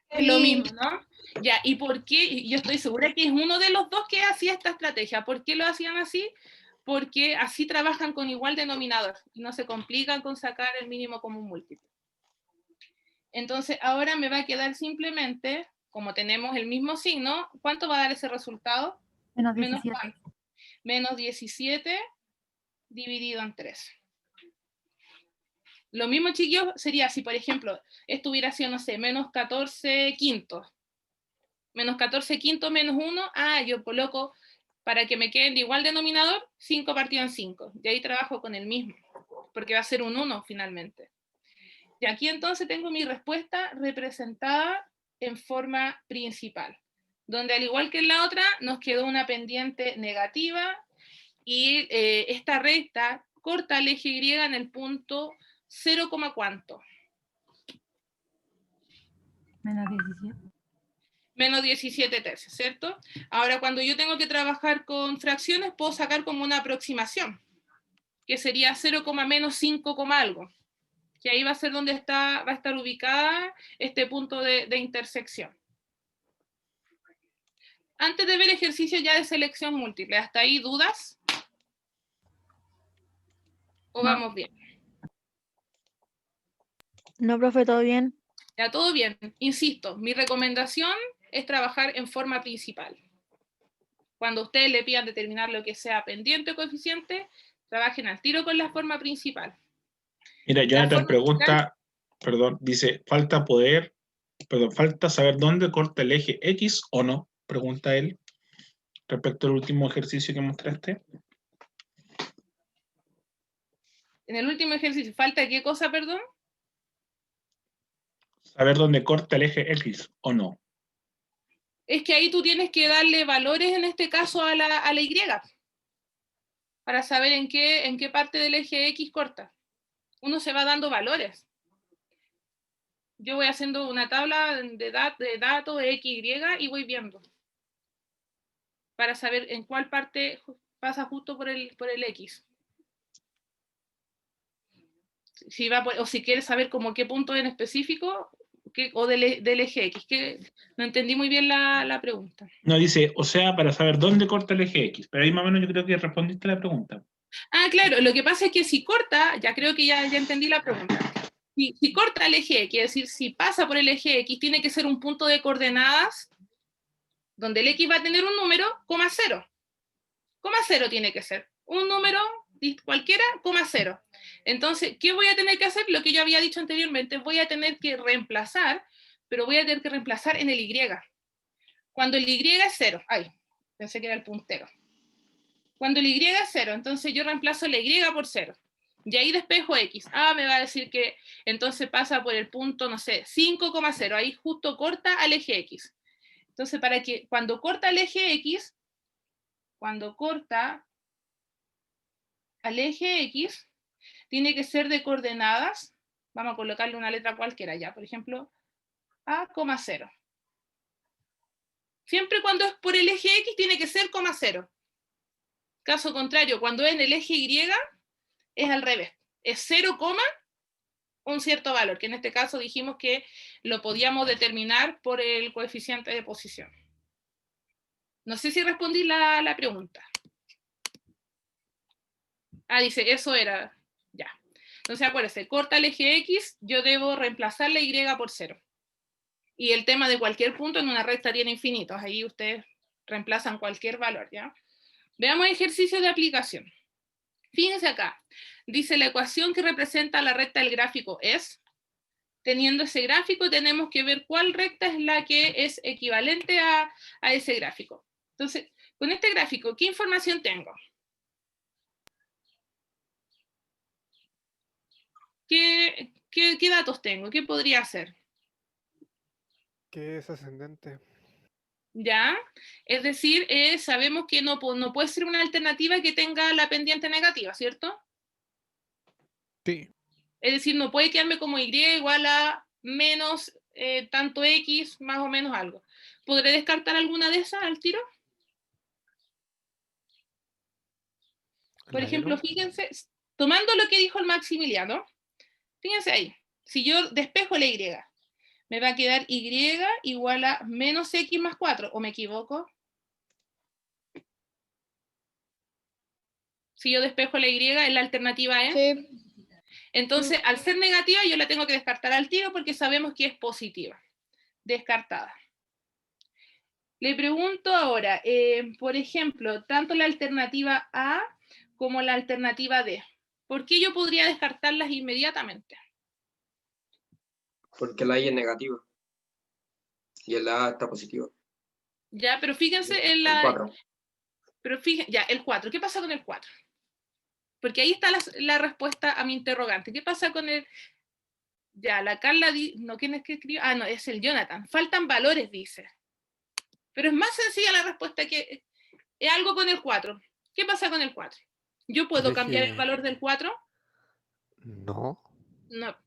Es lo mismo, ¿no? Ya, ¿y por qué? Yo estoy segura que es uno de los dos que hacía esta estrategia. ¿Por qué lo hacían así? Porque así trabajan con igual denominador y no se complican con sacar el mínimo común múltiplo. Entonces, ahora me va a quedar simplemente, como tenemos el mismo signo, ¿cuánto va a dar ese resultado? Menos 17. Menos 17 dividido en 3. Lo mismo, chiquillos, sería si, por ejemplo, esto hubiera sido, no sé, menos 14 quintos. Menos 14 quintos menos 1, yo coloco, para que me queden de igual denominador, 5 partido en 5. Y ahí trabajo con el mismo, porque va a ser un 1 finalmente. Y aquí entonces tengo mi respuesta representada en forma principal, donde al igual que en la otra, nos quedó una pendiente negativa, y esta recta corta el eje Y en el punto 0, ¿cuánto? Menos 17. Menos 17 tercios, ¿cierto? Ahora, cuando yo tengo que trabajar con fracciones, puedo sacar como una aproximación, que sería 0, menos 5, algo, que ahí va a ser donde va a estar ubicada este punto de intersección. Antes de ver ejercicios ya de selección múltiple, ¿hasta ahí dudas? ¿O No. vamos bien? No, profe, todo bien. Ya, todo bien. Insisto, mi recomendación es trabajar en forma principal. Cuando ustedes le pidan determinar lo que sea pendiente o coeficiente, trabajen al tiro con la forma principal. Mira, Jonathan forma pregunta, perdón, dice, falta saber dónde corta el eje X o no, pregunta él, respecto al último ejercicio que mostraste. En el último ejercicio, ¿falta qué cosa, perdón? Saber dónde corta el eje X o no. Es que ahí tú tienes que darle valores, en este caso, a la Y, para saber en qué parte del eje X corta. Uno se va dando valores. Yo voy haciendo una tabla de datos X, Y, y voy viendo, para saber en cuál parte pasa justo por el X. O si quieres saber como qué punto en específico, o del eje X, que no entendí muy bien la pregunta. No, dice, o sea, para saber dónde corta el eje X, pero ahí más o menos yo creo que respondiste la pregunta. Claro, lo que pasa es que si corta, ya creo que ya entendí la pregunta. Si corta el eje X, es decir, si pasa por el eje X, tiene que ser un punto de coordenadas donde el X va a tener un número, coma 0. Coma 0 tiene que ser. Un número cualquiera, coma 0. Entonces, ¿qué voy a tener que hacer? Lo que yo había dicho anteriormente, voy a tener que reemplazar, pero voy a tener que reemplazar en el Y. Cuando el Y es 0, ay, pensé que era el puntero. Cuando el Y es 0, entonces yo reemplazo la Y por 0. Y ahí despejo X. Ah, me va a decir que entonces pasa por el punto, no sé, 5,0. Ahí justo corta al eje X. Entonces, para que cuando corta el eje X, tiene que ser de coordenadas. Vamos a colocarle una letra cualquiera ya. Por ejemplo, A,0. Siempre cuando es por el eje X tiene que ser coma 0. Caso contrario, cuando es en el eje Y, es al revés. Es 0, un cierto valor, que en este caso dijimos que lo podíamos determinar por el coeficiente de posición. No sé si respondí la pregunta. Dice, eso era, ya. Entonces acuérdense, corta el eje X, yo debo reemplazar la Y por 0. Y el tema de cualquier punto en una recta tiene infinitos, ahí ustedes reemplazan cualquier valor, ¿ya? Veamos ejercicios de aplicación. Fíjense acá, dice la ecuación que representa la recta del gráfico es, teniendo ese gráfico tenemos que ver cuál recta es la que es equivalente a ese gráfico. Entonces, con este gráfico, ¿qué información tengo? ¿Qué datos tengo? ¿Qué podría ser? Que es ascendente. ¿Ya? Es decir, sabemos que no puede ser una alternativa que tenga la pendiente negativa, ¿cierto? Sí. Es decir, no puede quedarme como Y igual a menos tanto X, más o menos algo. ¿Podré descartar alguna de esas al tiro? Por ¿La ejemplo, Elo? fíjense, tomando lo que dijo el Maximiliano, fíjense ahí, si yo despejo la Y, me va a quedar Y igual a menos X más 4, ¿o me equivoco? Si yo despejo la Y, ¿es la alternativa E? Sí. Entonces, al ser negativa, yo la tengo que descartar al tiro porque sabemos que es positiva. Descartada. Le pregunto ahora, por ejemplo, tanto la alternativa A como la alternativa D. ¿Por qué yo podría descartarlas inmediatamente? Porque la Y es negativa. Y el A está positivo. Ya, pero fíjense en El 4. Pero fíjense, ya, el 4. ¿Qué pasa con el 4? Porque ahí está la respuesta a mi interrogante. ¿Qué pasa con el... Ya, la Carla no, ¿quién es que escribió? No, es el Jonathan. Faltan valores, dice. Pero es más sencilla la respuesta que es algo con el 4. ¿Qué pasa con el 4? ¿Yo puedo cambiar el valor del 4? No. No.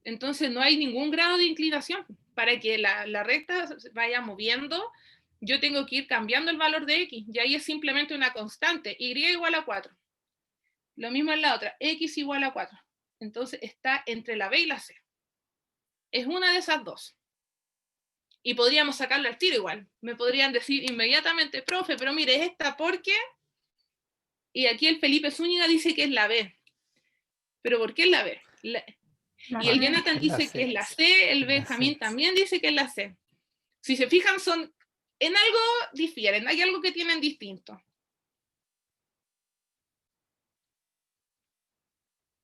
Entonces no hay ningún grado de inclinación. Para que la recta se vaya moviendo, yo tengo que ir cambiando el valor de X. Y ahí es simplemente una constante. Y igual a 4. Lo mismo en la otra. X igual a 4. Entonces está entre la B y la C. Es una de esas dos. Y podríamos sacarlo al tiro igual. Me podrían decir inmediatamente, profe, pero mire, es esta porque... Y aquí el Felipe Zúñiga dice que es la B. ¿Pero por qué es la B? Y el Jonathan Es la dice que C. es la C, el La Benjamín C. también dice que es la C. Si se fijan, son en algo difieren, hay algo que tienen distinto.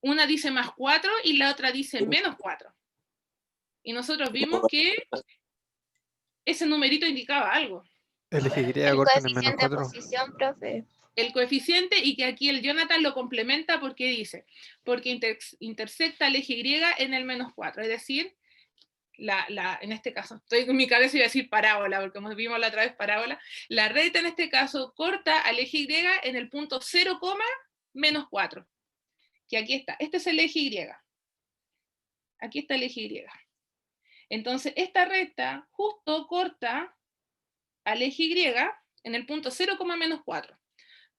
Una dice más 4 y la otra dice menos 4. Y nosotros vimos que ese numerito indicaba algo. El eje Y El corta en el menos coeficiente de 4. posición, profe. El coeficiente, y que aquí el Jonathan lo complementa porque dice, porque intersecta el eje Y en el menos 4, es decir, en este caso, estoy en mi cabeza y voy a decir parábola, porque como vimos la otra vez parábola, la recta en este caso corta al eje Y en el punto 0, menos 4, que aquí está, este es el eje Y, aquí está el eje Y. Entonces, esta recta justo corta al eje Y en el punto 0, menos 4.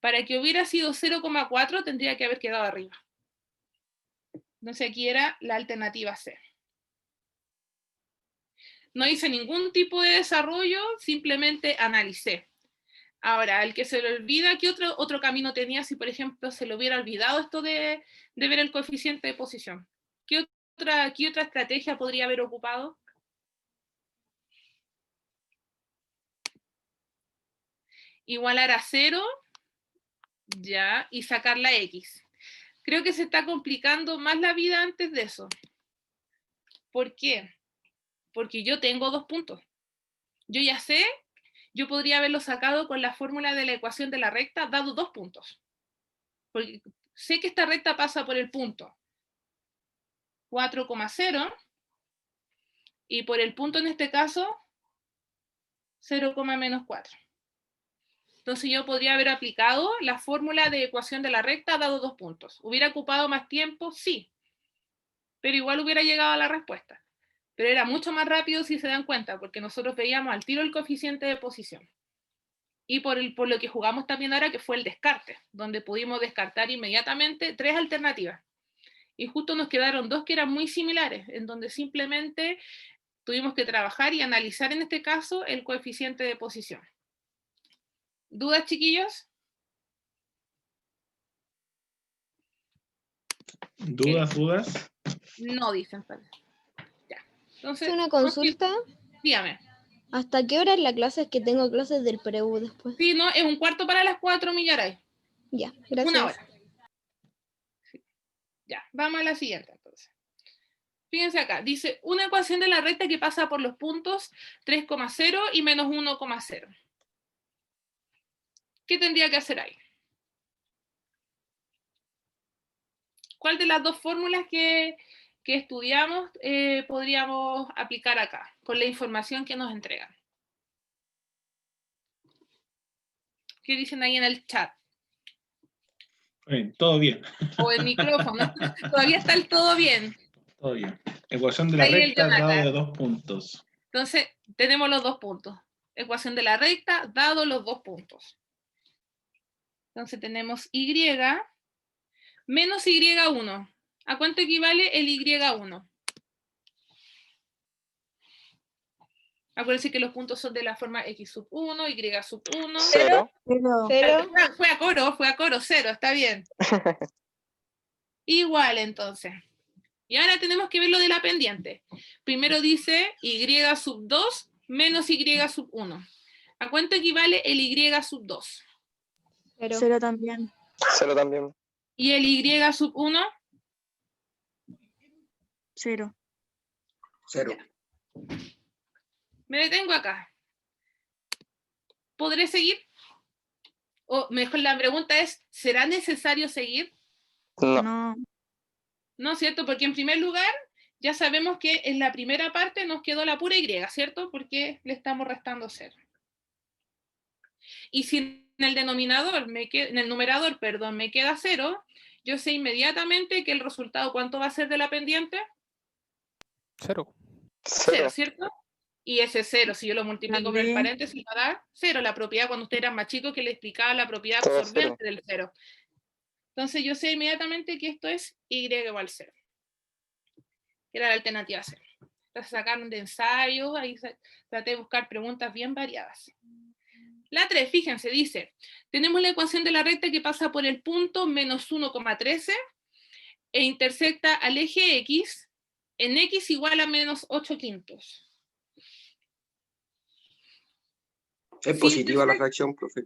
Para que hubiera sido 0,4 tendría que haber quedado arriba. Entonces aquí era la alternativa C. No hice ningún tipo de desarrollo, simplemente analicé. Ahora, al que se le olvida, ¿qué otro camino tenía si, por ejemplo, se le hubiera olvidado esto de ver el coeficiente de posición? ¿Qué otra estrategia podría haber ocupado? igualar a 0, ya, y sacar la x. Creo que se está complicando más la vida antes de eso. ¿Por qué? Porque yo tengo 2 puntos. Yo ya sé, yo podría haberlo sacado con la fórmula de la ecuación de la recta, dado 2 puntos. Porque sé que esta recta pasa por el punto 4,0 y por el punto en este caso 0,-4. Entonces yo podría haber aplicado la fórmula de ecuación de la recta dado 2 puntos. ¿Hubiera ocupado más tiempo? Sí. Pero igual hubiera llegado a la respuesta. Pero era mucho más rápido si se dan cuenta, porque nosotros veíamos al tiro el coeficiente de posición. Y por lo que jugamos también ahora, que fue el descarte, donde pudimos descartar inmediatamente 3 alternativas. Y justo nos quedaron 2 que eran muy similares, en donde simplemente tuvimos que trabajar y analizar en este caso el coeficiente de posición. ¿Dudas, chiquillos? ¿Dudas? No, dicen. Ya. Entonces, Una consulta. dígame. ¿Hasta qué hora es la clase? Es que tengo clases del preu después. Sí, no, es 1/4 para las 4, Millaray. Ya, gracias. 1 hora. Sí. Ya, vamos a la siguiente entonces. Fíjense acá, dice una ecuación de la recta que pasa por los puntos 3,0 y menos 1,0. ¿Qué tendría que hacer ahí? ¿Cuál de las 2 fórmulas que estudiamos podríamos aplicar acá, con la información que nos entregan? ¿Qué dicen ahí en el chat? Bien, todo bien. O el micrófono. Todavía está el todo bien. Todo bien. Ecuación de la Ahí el recta Jonathan. dado de 2 puntos. Entonces, tenemos los 2 puntos. Ecuación de la recta, dado los 2 puntos. Entonces tenemos y menos y1. ¿A cuánto equivale el y1? Acuérdense que los puntos son de la forma x sub 1, y sub 1. 0. Cero. Fue a coro, 0, está bien. Igual entonces. Y ahora tenemos que ver lo de la pendiente. Primero dice y sub 2 menos y sub 1. ¿A cuánto equivale el y sub 2? Cero. 0 también. 0 también. ¿Y el y sub 1? 0. 0. Me detengo acá. ¿Podré seguir? O mejor la pregunta es, ¿será necesario seguir? No. No. No, ¿cierto? Porque en primer lugar, ya sabemos que en la primera parte nos quedó la pura y, ¿cierto? Porque le estamos restando 0. Y si en el denominador, en el numerador, perdón, me queda 0, yo sé inmediatamente que el resultado, ¿cuánto va a ser de la pendiente? 0. 0, ¿cierto? Y ese 0, si yo lo multiplico por el También. paréntesis, va a dar 0. La propiedad, cuando ustedes eran más chicos, que le explicaba la propiedad Todo absorbente del 0. Entonces yo sé inmediatamente que esto es y igual 0. Era la alternativa 0. Entonces sacaron de ensayo, ahí traté de buscar preguntas bien variadas. La 3, fíjense, dice, tenemos la ecuación de la recta que pasa por el punto menos 1,13 e intersecta al eje X en X igual a menos 8/5. Es positiva la fracción, profe.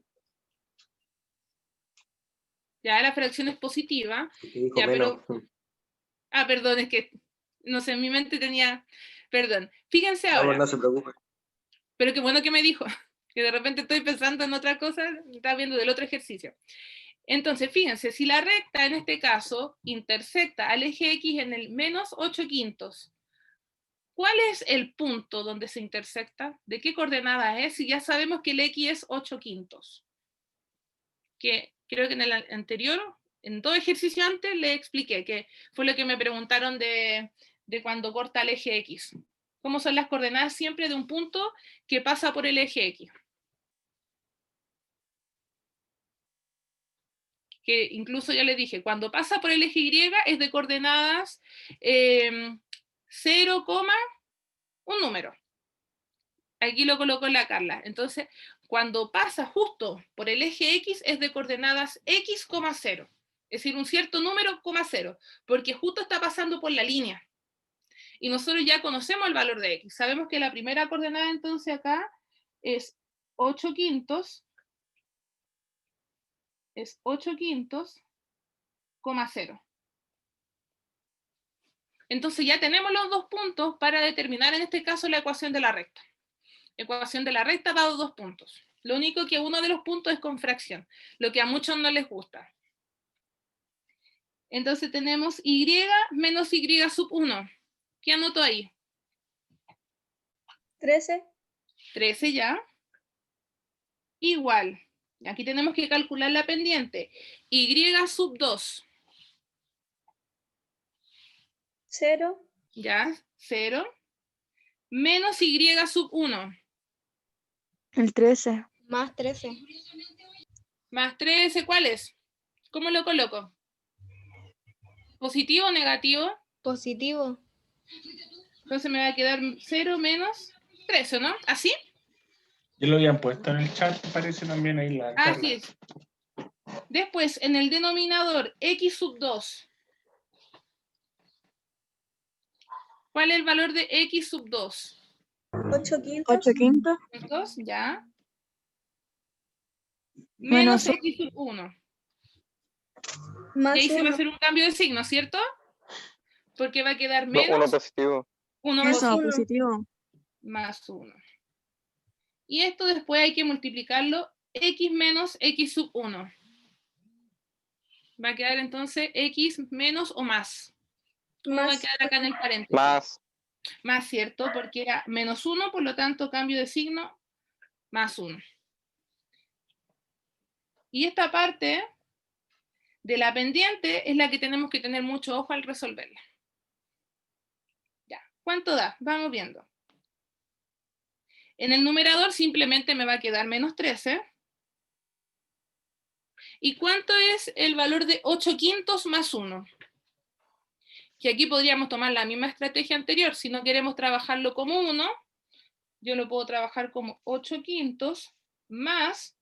Ya la fracción es positiva. Porque dijo Ya, menos. Perdón, es que, no sé, en mi mente tenía, perdón. Fíjense ahora. No se preocupe. Pero qué bueno que me dijo, que de repente estoy pensando en otra cosa, estaba viendo del otro ejercicio. Entonces, fíjense, si la recta en este caso intersecta al eje X en el menos 8/5, ¿cuál es el punto donde se intersecta? ¿De qué coordenada es? Si ya sabemos que el X es 8/5. Que creo que en el anterior, en todo ejercicio antes, le expliqué, que fue lo que me preguntaron de cuando corta el eje X. ¿Cómo son las coordenadas siempre de un punto que pasa por el eje X? Que incluso ya les dije, cuando pasa por el eje Y es de coordenadas 0, un número. Aquí lo colocó la Carla. Entonces, cuando pasa justo por el eje X es de coordenadas X, 0. Es decir, un cierto número, 0. Porque justo está pasando por la línea. Y nosotros ya conocemos el valor de X. Sabemos que la primera coordenada entonces acá es 8/5. es 8/5, 0. Entonces ya tenemos los 2 puntos para determinar en este caso la ecuación de la recta. Ecuación de la recta dado 2 puntos. Lo único que uno de los puntos es con fracción, lo que a muchos no les gusta. Entonces tenemos y menos y sub 1. ¿Qué anoto ahí? 13. 13 ya. Igual. Aquí tenemos que calcular la pendiente. Y sub 2. 0. Ya, 0. Menos y sub 1. El 13. Más 13. Más 13, ¿cuál es? ¿Cómo lo coloco? ¿Positivo o negativo? Positivo. Entonces me va a quedar 0 menos 13, ¿no? ¿Así? Ya lo habían puesto en el chat, parece también ahí la tabla. Así es. Después, en el denominador, x sub 2. ¿Cuál es el valor de x sub 2? 8/5. 8/5. 2, ya. Menos Menos x sub 1. Y Más ahí se va a 1. hacer un cambio de signo, ¿cierto? Porque va a quedar No, menos uno positivo. 1 Eso, uno. positivo. más 1. Y esto después hay que multiplicarlo x menos x sub 1. Va a quedar entonces x menos o más. ¿Cómo va a Más. quedar acá en el paréntesis? Más. Más, ¿cierto? Porque era menos 1, por lo tanto cambio de signo, más 1. Y esta parte de la pendiente es la que tenemos que tener mucho ojo al resolverla. Ya, ¿cuánto da? Vamos viendo. En el numerador simplemente me va a quedar menos 13. ¿Y cuánto es el valor de 8/5 más 1? Que aquí podríamos tomar la misma estrategia anterior. Si no queremos trabajarlo como 1, yo lo puedo trabajar como 8/5 más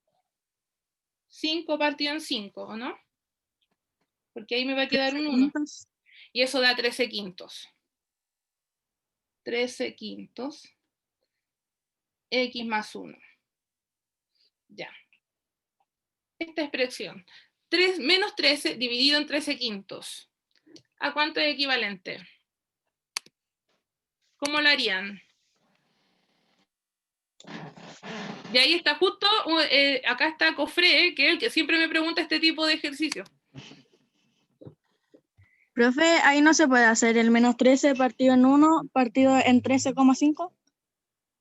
5 partido en 5, ¿o no? Porque ahí me va a quedar un 1. 13/5. Y eso da 13/5. 13/5 x más 1. Ya. Esta expresión. Menos 13 dividido en 13/5. ¿A cuánto es equivalente? ¿Cómo lo harían? Y ahí está justo, acá está Cofre, que es el que siempre me pregunta este tipo de ejercicio. Profe, ahí no se puede hacer el menos 13 partido en 1, partido en 13,5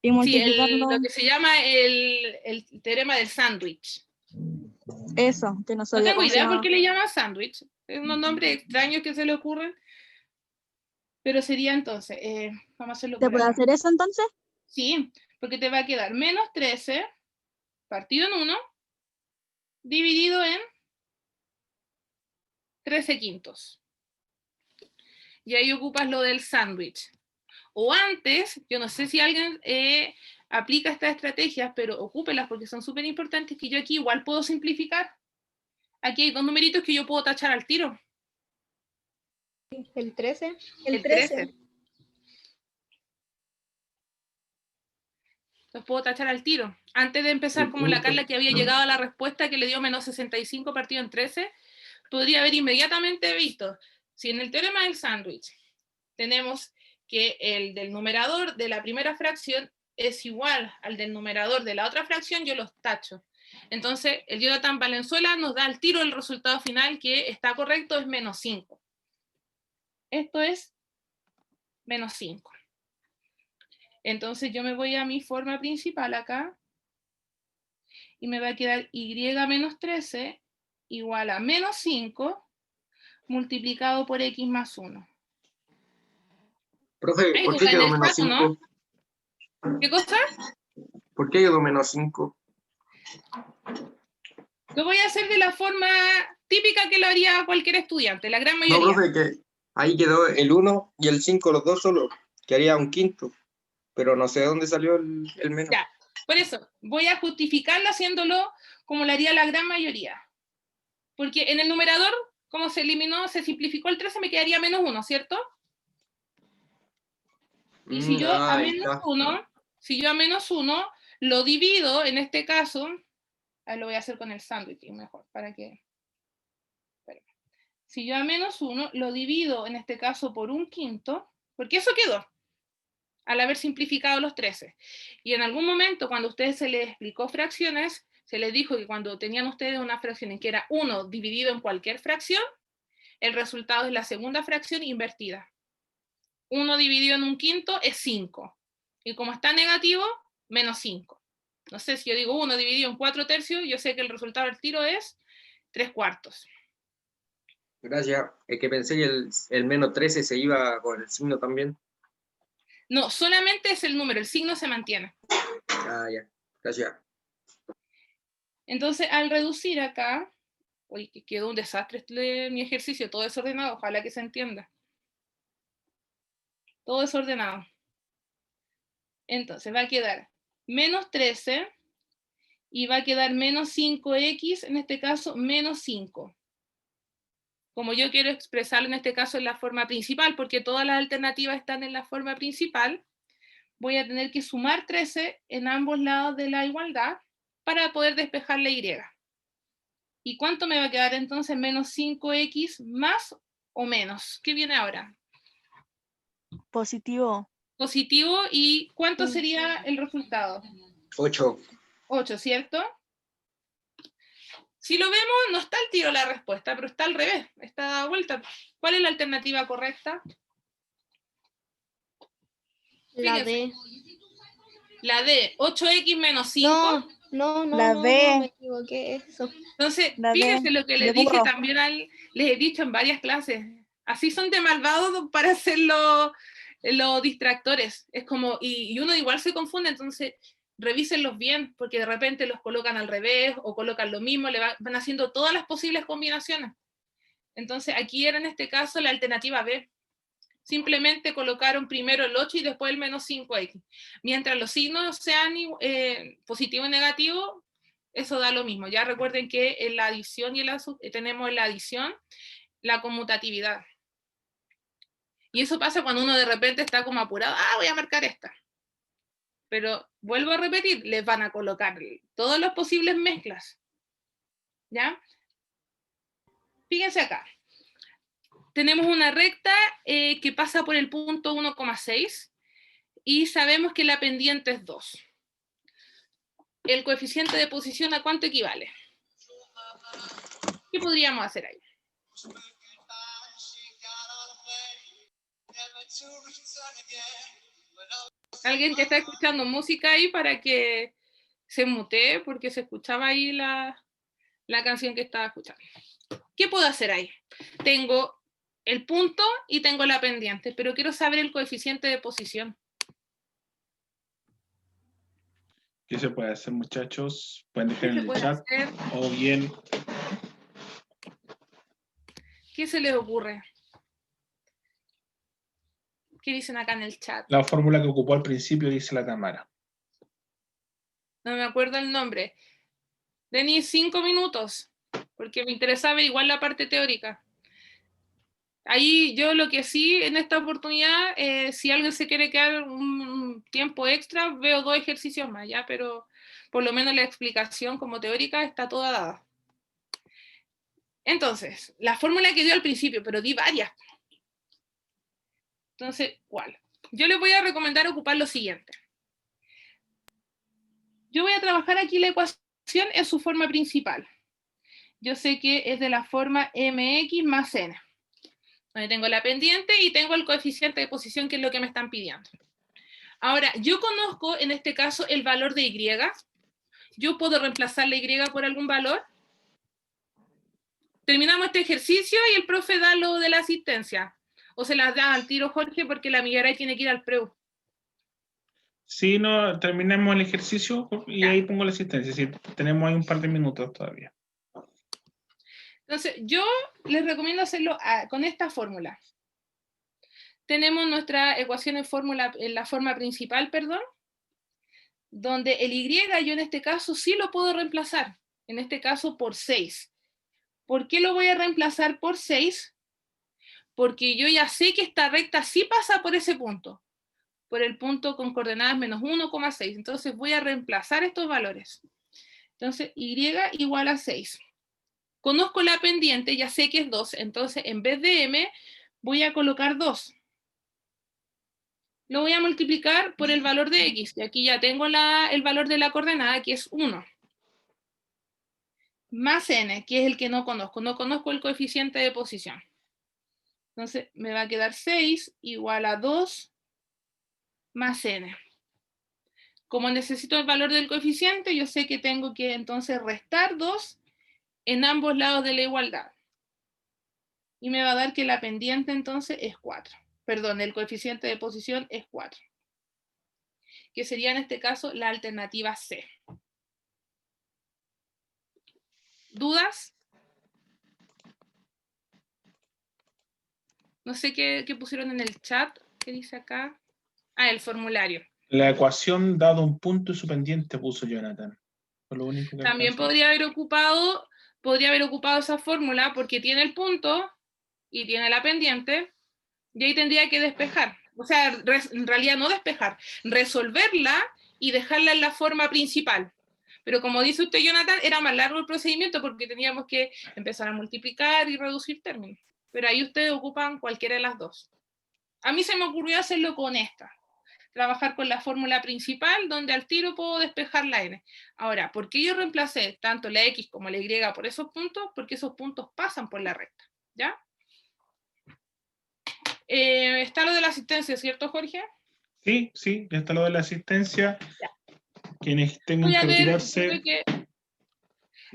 y Sí, multiplicarlo. lo que se llama el teorema del sándwich. Eso, que no No sabía tengo cómo se idea llamaba. por qué le llaman sándwich. Es unos nombres extraños que se le ocurren. Pero sería entonces, vamos a hacerlo ¿Se por puede acá. hacer eso entonces? Sí, porque te va a quedar menos 13 partido en 1 dividido en 13/5. Y ahí ocupas lo del sándwich. O antes, yo no sé si alguien aplica estas estrategias, pero ocúpelas porque son súper importantes, que yo aquí igual puedo simplificar. Aquí hay 2 numeritos que yo puedo tachar al tiro. El 13. El 13. Los puedo tachar al tiro. Antes de empezar, como la Carla que había llegado a la respuesta que le dio menos 65 partido en 13, podría haber inmediatamente visto, si en el teorema del sándwich tenemos que el del numerador de la primera fracción es igual al del numerador de la otra fracción, yo los tacho. Entonces, el Jonathan Valenzuela nos da al tiro el resultado final que está correcto, es menos 5. Esto es menos 5. Entonces yo me voy a mi forma principal acá y me va a quedar y menos 13 igual a menos 5 multiplicado por x más 1. Profe, Ahí ¿por qué está en quedó el menos caso, 5? ¿no? ¿Qué cosa? ¿Por qué quedó menos 5? Lo voy a hacer de la forma típica que lo haría cualquier estudiante, la gran No, mayoría. profe, que ahí quedó el 1 y el 5, los dos solo, que haría un quinto. Pero no sé de dónde salió el menos. Ya, por eso, voy a justificarlo haciéndolo como lo haría la gran mayoría. Porque en el numerador, como se eliminó, se simplificó el 13, me quedaría menos 1, ¿cierto? Y si yo a Ahí menos está. 1, si yo a menos 1 lo divido, en este caso, lo voy a hacer con el sándwich mejor, para que Si yo a menos 1 lo divido, en este caso, por 1/5, porque eso quedó, al haber simplificado los 13. Y en algún momento, cuando a ustedes se les explicó fracciones, se les dijo que cuando tenían ustedes una fracción en que era 1 dividido en cualquier fracción, el resultado es la segunda fracción invertida. 1 dividido en 1/5 es 5. Y como está negativo, menos 5. No sé, si yo digo 1 dividido en 4/3, yo sé que el resultado del tiro es 3/4. Gracias. Es que pensé que el menos 13 se iba con el signo también. No, solamente es el número, el signo se mantiene. Ah, ya. Gracias. Entonces, al reducir acá, uy, que quedó un desastre mi ejercicio, todo desordenado, ojalá que se entienda. Todo desordenado. Entonces, va a quedar menos 13 y va a quedar menos 5x, en este caso, menos 5. Como yo quiero expresarlo en este caso en la forma principal, porque todas las alternativas están en la forma principal, voy a tener que sumar 13 en ambos lados de la igualdad para poder despejar la y. ¿Y cuánto me va a quedar entonces? Menos 5x más o menos. ¿Qué viene ahora? Positivo. Positivo. ¿Y cuánto sería el resultado? 8. 8, ¿cierto? Si lo vemos, no está al tiro la respuesta, pero está al revés, está dada vuelta. ¿Cuál es la alternativa correcta? La Fíjense. D. La D, 8x menos 5. No, La D. me equivoqué, eso. Entonces, La D, fíjense lo que de les dije burro. también, les he dicho en varias clases. Así son de malvados para hacer los distractores. Es como, y uno igual se confunde, entonces revísenlos bien, porque de repente los colocan al revés o colocan lo mismo, van haciendo todas las posibles combinaciones. Entonces, aquí era en este caso la alternativa B. Simplemente colocaron primero el 8 y después el menos 5x. Mientras los signos sean positivo y negativo, eso da lo mismo. Ya recuerden que en la adición tenemos en la adición la conmutatividad. Y eso pasa cuando uno de repente está como apurado. Voy a marcar esta. Pero vuelvo a repetir, les van a colocar todas las posibles mezclas. ¿Ya? Fíjense acá. Tenemos una recta que pasa por el punto 1,6 y sabemos que la pendiente es 2. El coeficiente de posición, ¿a cuánto equivale? ¿Qué podríamos hacer ahí? Alguien que está escuchando música ahí para que se mutee, porque se escuchaba ahí la canción que estaba escuchando. ¿Qué puedo hacer ahí? Tengo el punto y tengo la pendiente, pero quiero saber el coeficiente de posición. ¿Qué se puede hacer, muchachos? Pueden dejar en el chat hacer? o bien. ¿Qué se les ocurre? ¿Qué dicen acá en el chat? La fórmula que ocupó al principio, dice la Tamara. No me acuerdo el nombre. Denis, 5 minutos, porque me interesa averiguar la parte teórica. Ahí yo lo que sí, en esta oportunidad, si alguien se quiere quedar un tiempo extra, veo 2 ejercicios más, ¿ya? Pero por lo menos la explicación como teórica está toda dada. Entonces, la fórmula que dio al principio, pero di varias. Entonces, ¿cuál? Yo les voy a recomendar ocupar lo siguiente. Yo voy a trabajar aquí la ecuación en su forma principal. Yo sé que es de la forma mx más n. Donde tengo la pendiente y tengo el coeficiente de posición, que es lo que me están pidiendo. Ahora, yo conozco en este caso el valor de y. Yo puedo reemplazar la y por algún valor. Terminamos este ejercicio y el profe da lo de la asistencia. O se las da al tiro Jorge porque la amiga tiene que ir al preu. Sí, no, terminemos el ejercicio y Ya. ahí pongo la asistencia. Sí, tenemos ahí un par de minutos todavía. Entonces, yo les recomiendo hacerlo con esta fórmula. Tenemos nuestra ecuación en la forma principal, donde el y yo en este caso sí lo puedo reemplazar, en este caso por 6. ¿Por qué lo voy a reemplazar por 6? Porque yo ya sé que esta recta sí pasa por ese punto, por el punto con coordenadas menos 1,6. Entonces voy a reemplazar estos valores. Entonces, y igual a 6. Conozco la pendiente, ya sé que es 2, entonces en vez de m voy a colocar 2. Lo voy a multiplicar por el valor de x, y aquí ya tengo el valor de la coordenada, que es 1. Más n, que es el que no conozco. No conozco el coeficiente de posición. Entonces me va a quedar 6 igual a 2 más n. Como necesito el valor del coeficiente, yo sé que tengo que entonces restar 2 en ambos lados de la igualdad. Y me va a dar que la pendiente entonces es 4. Perdón, el coeficiente de posición es 4. Que sería en este caso la alternativa C. ¿Dudas? No sé qué pusieron en el chat. ¿Qué dice acá? Ah, el formulario. La ecuación dado un punto y su pendiente puso Jonathan. Fue lo único que También alcancé. podría haber ocupado esa fórmula porque tiene el punto y tiene la pendiente, y ahí tendría que despejar. O sea, en realidad no despejar, resolverla y dejarla en la forma principal. Pero como dice usted, Jonathan, era más largo el procedimiento porque teníamos que empezar a multiplicar y reducir términos. Pero ahí ustedes ocupan cualquiera de las dos. A mí se me ocurrió hacerlo con esta. Trabajar con la fórmula principal, donde al tiro puedo despejar la n. Ahora, ¿por qué yo reemplacé tanto la x como la y por esos puntos? Porque esos puntos pasan por la recta, ¿ya? Está lo de la asistencia, ¿cierto, Jorge? Sí, sí, ya está lo de la asistencia. Ya. Quienes tengan Voy a que ver, retirarse. creo que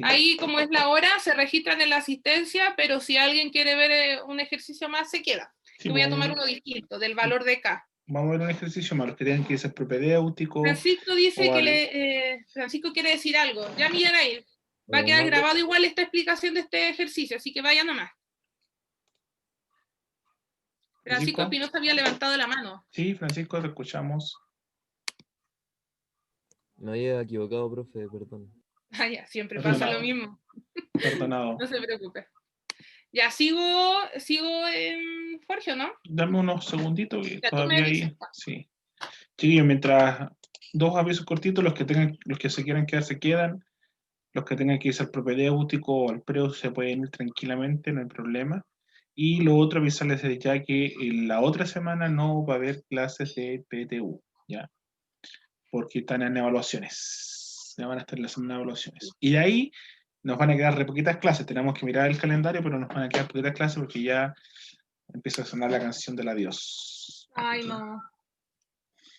ahí, como es la hora, se registran en la asistencia, pero si alguien quiere ver un ejercicio más, se queda. Sí, Yo voy a tomar uno distinto, del valor de K. Vamos a ver un ejercicio más, los que tengan que ser propedéuticos. Francisco dice o que Francisco quiere decir algo. Ya miren ahí. Va a quedar grabado igual esta explicación de este ejercicio, así que vaya nomás. Francisco Espinosa había levantado la mano. Sí, Francisco, te escuchamos. Me había equivocado, profe, perdón. Ah, ya, siempre Perdonado. pasa lo mismo. Perdonado. No se preocupe. Ya, sigo en Jorge, ¿no? Dame unos segunditos que Ya, tú todavía me dices, ahí. Juan. Sí. Chiquillos, mientras dos avisos cortitos, los que se quieran quedar se quedan. Los que tengan que irse al propedéutico o al preo se pueden ir tranquilamente, no hay problema. Y lo otro, avisarles desde ya que en la otra semana no va a haber clases de PTU, ¿ya? Porque están en evaluaciones. Ya van a estar en la semana de evaluaciones. Y de ahí nos van a quedar re poquitas clases. Tenemos que mirar el calendario, pero nos van a quedar poquitas clases porque ya empieza a sonar la canción del adiós. Ay, no.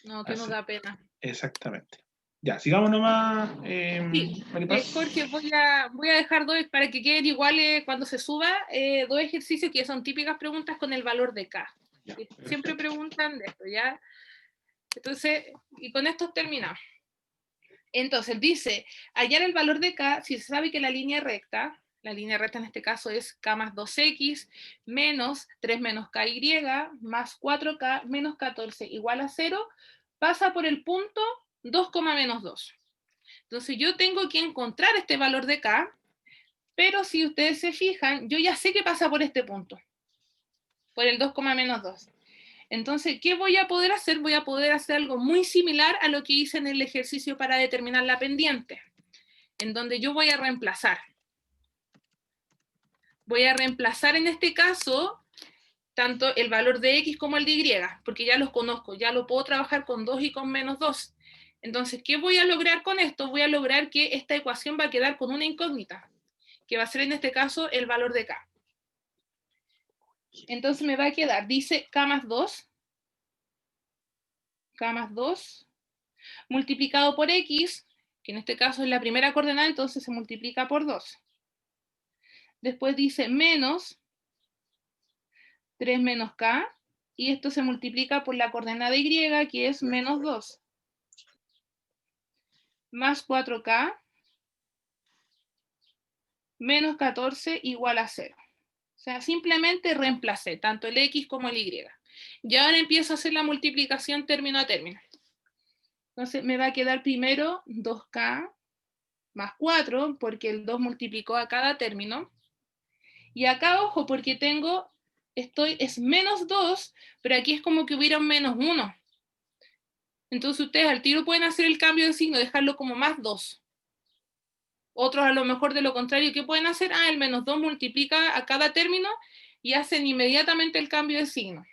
No, que nos da pena. Exactamente. Ya, sigamos nomás. Sí, Maripaz. Jorge, voy a dejar dos para que queden iguales cuando se suba, dos ejercicios que son típicas preguntas con el valor de K. Ya, Siempre preguntan de esto, ¿ya? Entonces, y con esto terminamos. Entonces, dice, hallar el valor de K si se sabe que la línea recta en este caso es K más 2X menos 3 menos KY más 4K menos 14 igual a 0, pasa por el punto 2, menos 2. Entonces yo tengo que encontrar este valor de K, pero si ustedes se fijan, yo ya sé que pasa por este punto, por el 2, menos 2. Entonces, ¿qué voy a poder hacer? Voy a poder hacer algo muy similar a lo que hice en el ejercicio para determinar la pendiente, en donde yo voy a reemplazar. Voy a reemplazar en este caso tanto el valor de X como el de Y, porque ya los conozco, ya lo puedo trabajar con 2 y con menos 2. Entonces, ¿qué voy a lograr con esto? Voy a lograr que esta ecuación va a quedar con una incógnita, que va a ser en este caso el valor de K. Entonces me va a quedar, dice K más 2, multiplicado por X, que en este caso es la primera coordenada, entonces se multiplica por 2. Después dice menos 3 menos K, y esto se multiplica por la coordenada Y, que es menos 2. Más 4K, menos 14 igual a 0. O sea, simplemente reemplacé tanto el X como el Y. Y ahora empiezo a hacer la multiplicación término a término. Entonces me va a quedar primero 2K más 4, porque el 2 multiplicó a cada término. Y acá, ojo, porque es menos 2, pero aquí es como que hubiera un menos 1. Entonces ustedes al tiro pueden hacer el cambio de signo, dejarlo como más 2. Otros a lo mejor de lo contrario, ¿qué pueden hacer? El menos 2 multiplica a cada término y hacen inmediatamente el cambio de signo.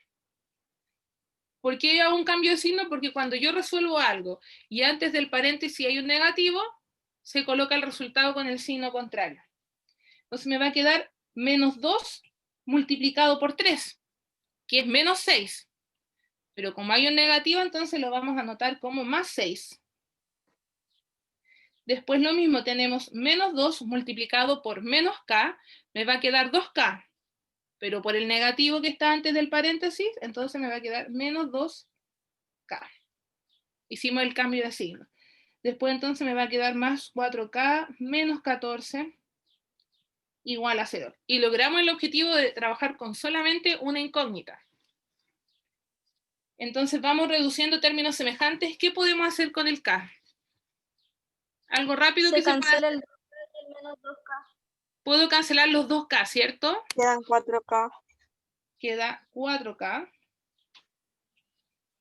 ¿Por qué hago un cambio de signo? Porque cuando yo resuelvo algo y antes del paréntesis hay un negativo, se coloca el resultado con el signo contrario. Entonces me va a quedar menos 2 multiplicado por 3, que es menos 6. Pero como hay un negativo, entonces lo vamos a anotar como más 6. Después lo mismo, tenemos menos 2 multiplicado por menos k, me va a quedar 2k. Pero por el negativo que está antes del paréntesis, entonces me va a quedar menos 2k. Hicimos el cambio de signo. Después entonces me va a quedar más 4k menos 14 igual a 0. Y logramos el objetivo de trabajar con solamente una incógnita. Entonces vamos reduciendo términos semejantes. ¿Qué podemos hacer con el k? Algo rápido que Se se pueda cancela hacer. el menos 2K. Puedo cancelar los 2k, ¿cierto? Quedan 4K. Queda 4k.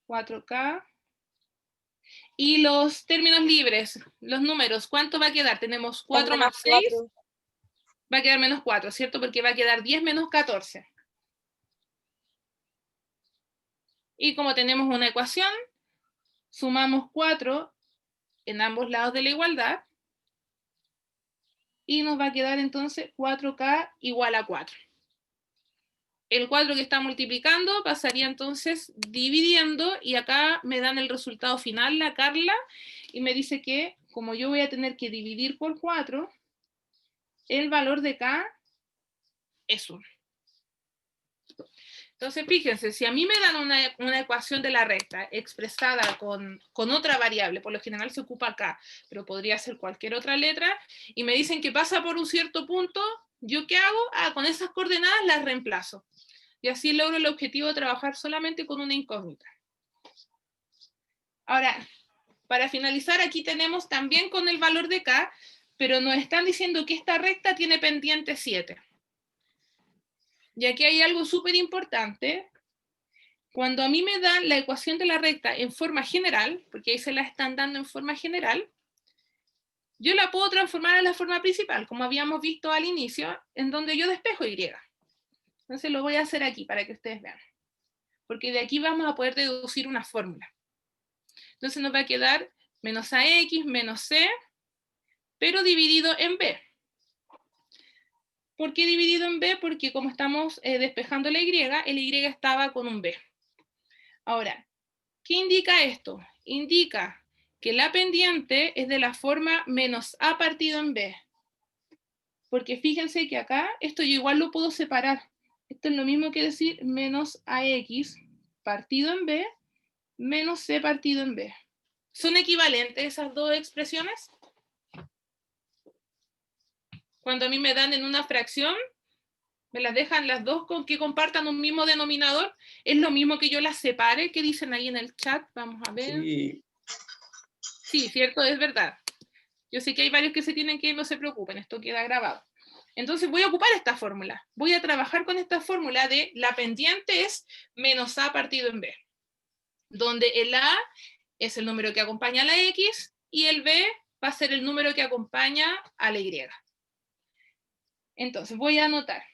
4k. Y los términos libres, los números, ¿cuánto va a quedar? Tenemos 4 más 6, va a quedar menos 4, ¿cierto? Porque va a quedar 10 menos 14. Y como tenemos una ecuación, sumamos 4 en ambos lados de la igualdad, y nos va a quedar entonces 4k igual a 4. El 4 que está multiplicando pasaría entonces dividiendo, y acá me dan el resultado final, la Carla, y me dice que como yo voy a tener que dividir por 4, el valor de k es 1. Entonces, fíjense, si a mí me dan una ecuación de la recta expresada con otra variable, por lo general se ocupa k, pero podría ser cualquier otra letra, y me dicen que pasa por un cierto punto, ¿yo qué hago? Con esas coordenadas las reemplazo. Y así logro el objetivo de trabajar solamente con una incógnita. Ahora, para finalizar, aquí tenemos también con el valor de k, pero nos están diciendo que esta recta tiene pendiente 7. Y aquí hay algo súper importante. Cuando a mí me dan la ecuación de la recta en forma general, porque ahí se la están dando en forma general, yo la puedo transformar a la forma principal, como habíamos visto al inicio, en donde yo despejo y. Entonces lo voy a hacer aquí para que ustedes vean. Porque de aquí vamos a poder deducir una fórmula. Entonces nos va a quedar menos ax menos c, pero dividido en b. ¿Por qué dividido en b? Porque como estamos despejando la y, el y estaba con un b. Ahora, ¿qué indica esto? Indica que la pendiente es de la forma menos a partido en b. Porque fíjense que acá, esto yo igual lo puedo separar. Esto es lo mismo que decir menos ax partido en b menos c partido en b. ¿Son equivalentes esas dos expresiones? Cuando a mí me dan en una fracción, me las dejan las dos con que compartan un mismo denominador. ¿Es lo mismo que yo las separe? ¿Qué dicen ahí en el chat? Vamos a ver. Sí, Sí, cierto, es verdad. Yo sé que hay varios que se tienen que ir, no se preocupen, esto queda grabado. Entonces voy a ocupar esta fórmula. Voy a trabajar con esta fórmula de la pendiente es menos a partido en b, donde el a es el número que acompaña a la x y el b va a ser el número que acompaña a la y. Entonces voy a anotar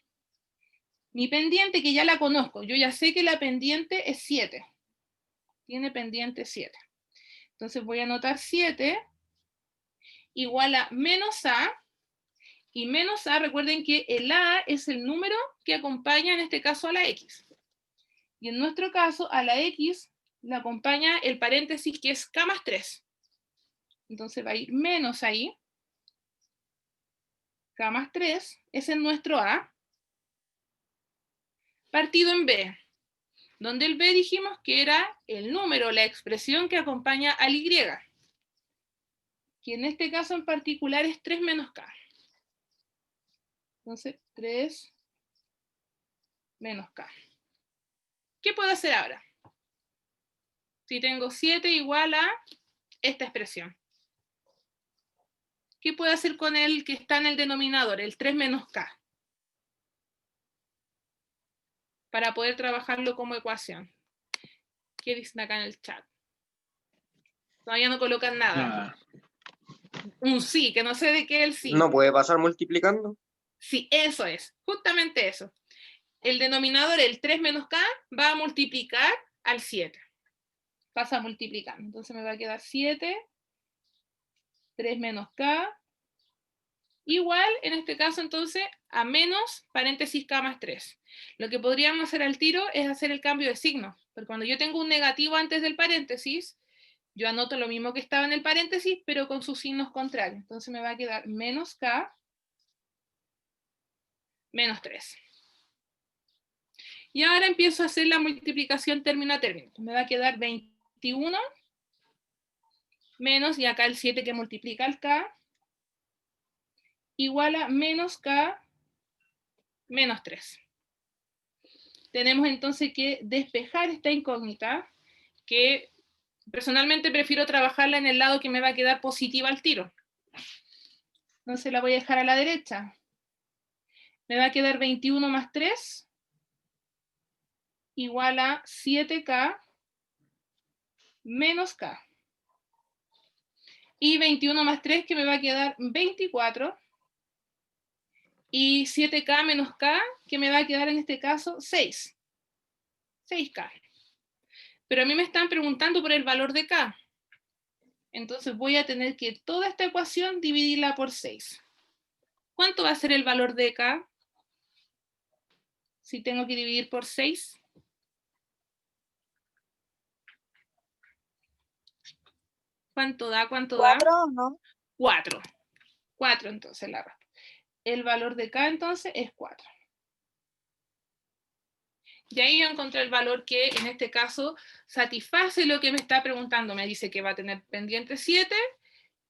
mi pendiente, que ya la conozco. Yo ya sé que la pendiente es 7. Tiene pendiente 7. Entonces voy a anotar 7 igual a menos a, y menos a, recuerden que el a es el número que acompaña en este caso a la x. Y en nuestro caso a la x la acompaña el paréntesis que es k más 3. Entonces va a ir menos ahí. K más 3 es en nuestro a. Partido en b, donde el b dijimos que era el número, la expresión que acompaña al y, que en este caso en particular es 3 menos k. Entonces 3 menos k. ¿Qué puedo hacer ahora? Si tengo 7 igual a esta expresión, ¿qué puedo hacer con el que está en el denominador, el 3 menos k? Para poder trabajarlo como ecuación. ¿Qué dicen acá en el chat? Todavía no colocan nada. Un sí, que no sé de qué es el sí. No puede pasar multiplicando. Sí, eso es, justamente eso. El denominador, el 3 menos k, va a multiplicar al 7. Pasa multiplicando. Entonces me va a quedar 7, 3 menos k, igual, en este caso, entonces, a menos paréntesis k más 3. Lo que podríamos hacer al tiro es hacer el cambio de signo. Porque cuando yo tengo un negativo antes del paréntesis, yo anoto lo mismo que estaba en el paréntesis, pero con sus signos contrarios. Entonces me va a quedar menos k menos 3. Y ahora empiezo a hacer la multiplicación término a término. Me va a quedar 21 menos, y acá el 7 que multiplica el k, igual a menos k menos 3. Tenemos entonces que despejar esta incógnita, que personalmente prefiero trabajarla en el lado que me va a quedar positiva al tiro. Entonces la voy a dejar a la derecha. Me va a quedar 21 más 3 igual a 7k menos k. Y 21 más 3 que me va a quedar 24. Y 7k menos k que me va a quedar en este caso 6. 6k. Pero a mí me están preguntando por el valor de k. Entonces voy a tener que toda esta ecuación dividirla por 6. ¿Cuánto va a ser el valor de k? Si tengo que dividir por 6. ¿Cuánto da? ¿Cuánto da? 4, ¿no? 4. 4 entonces la respuesta. El valor de k entonces es 4. Y ahí yo encontré el valor que en este caso satisface lo que me está preguntando. Me dice que va a tener pendiente 7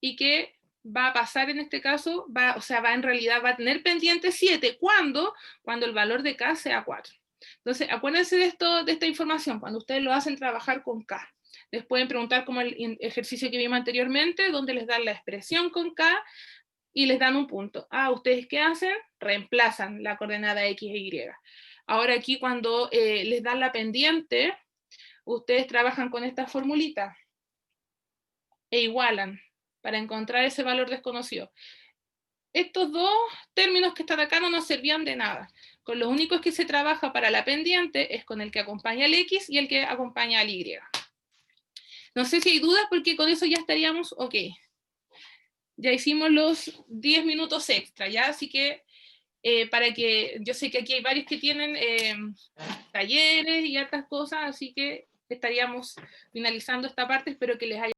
y que va a pasar en este caso, en realidad va a tener pendiente 7. ¿Cuándo? Cuando el valor de k sea 4. Entonces, acuérdense de esta información, cuando ustedes lo hacen trabajar con k. Les pueden preguntar como el ejercicio que vimos anteriormente, donde les dan la expresión con k y les dan un punto. ¿Ustedes qué hacen? Reemplazan la coordenada x e y. Ahora aquí cuando les dan la pendiente, ustedes trabajan con esta formulita e igualan para encontrar ese valor desconocido. Estos dos términos que están acá no nos servían de nada. Con los únicos que se trabaja para la pendiente es con el que acompaña al x y el que acompaña al y. No sé si hay dudas porque con eso ya estaríamos ok. Ya hicimos los 10 minutos extra, ¿ya? Así que para que, yo sé que aquí hay varios que tienen talleres y otras cosas, así que estaríamos finalizando esta parte, espero que les haya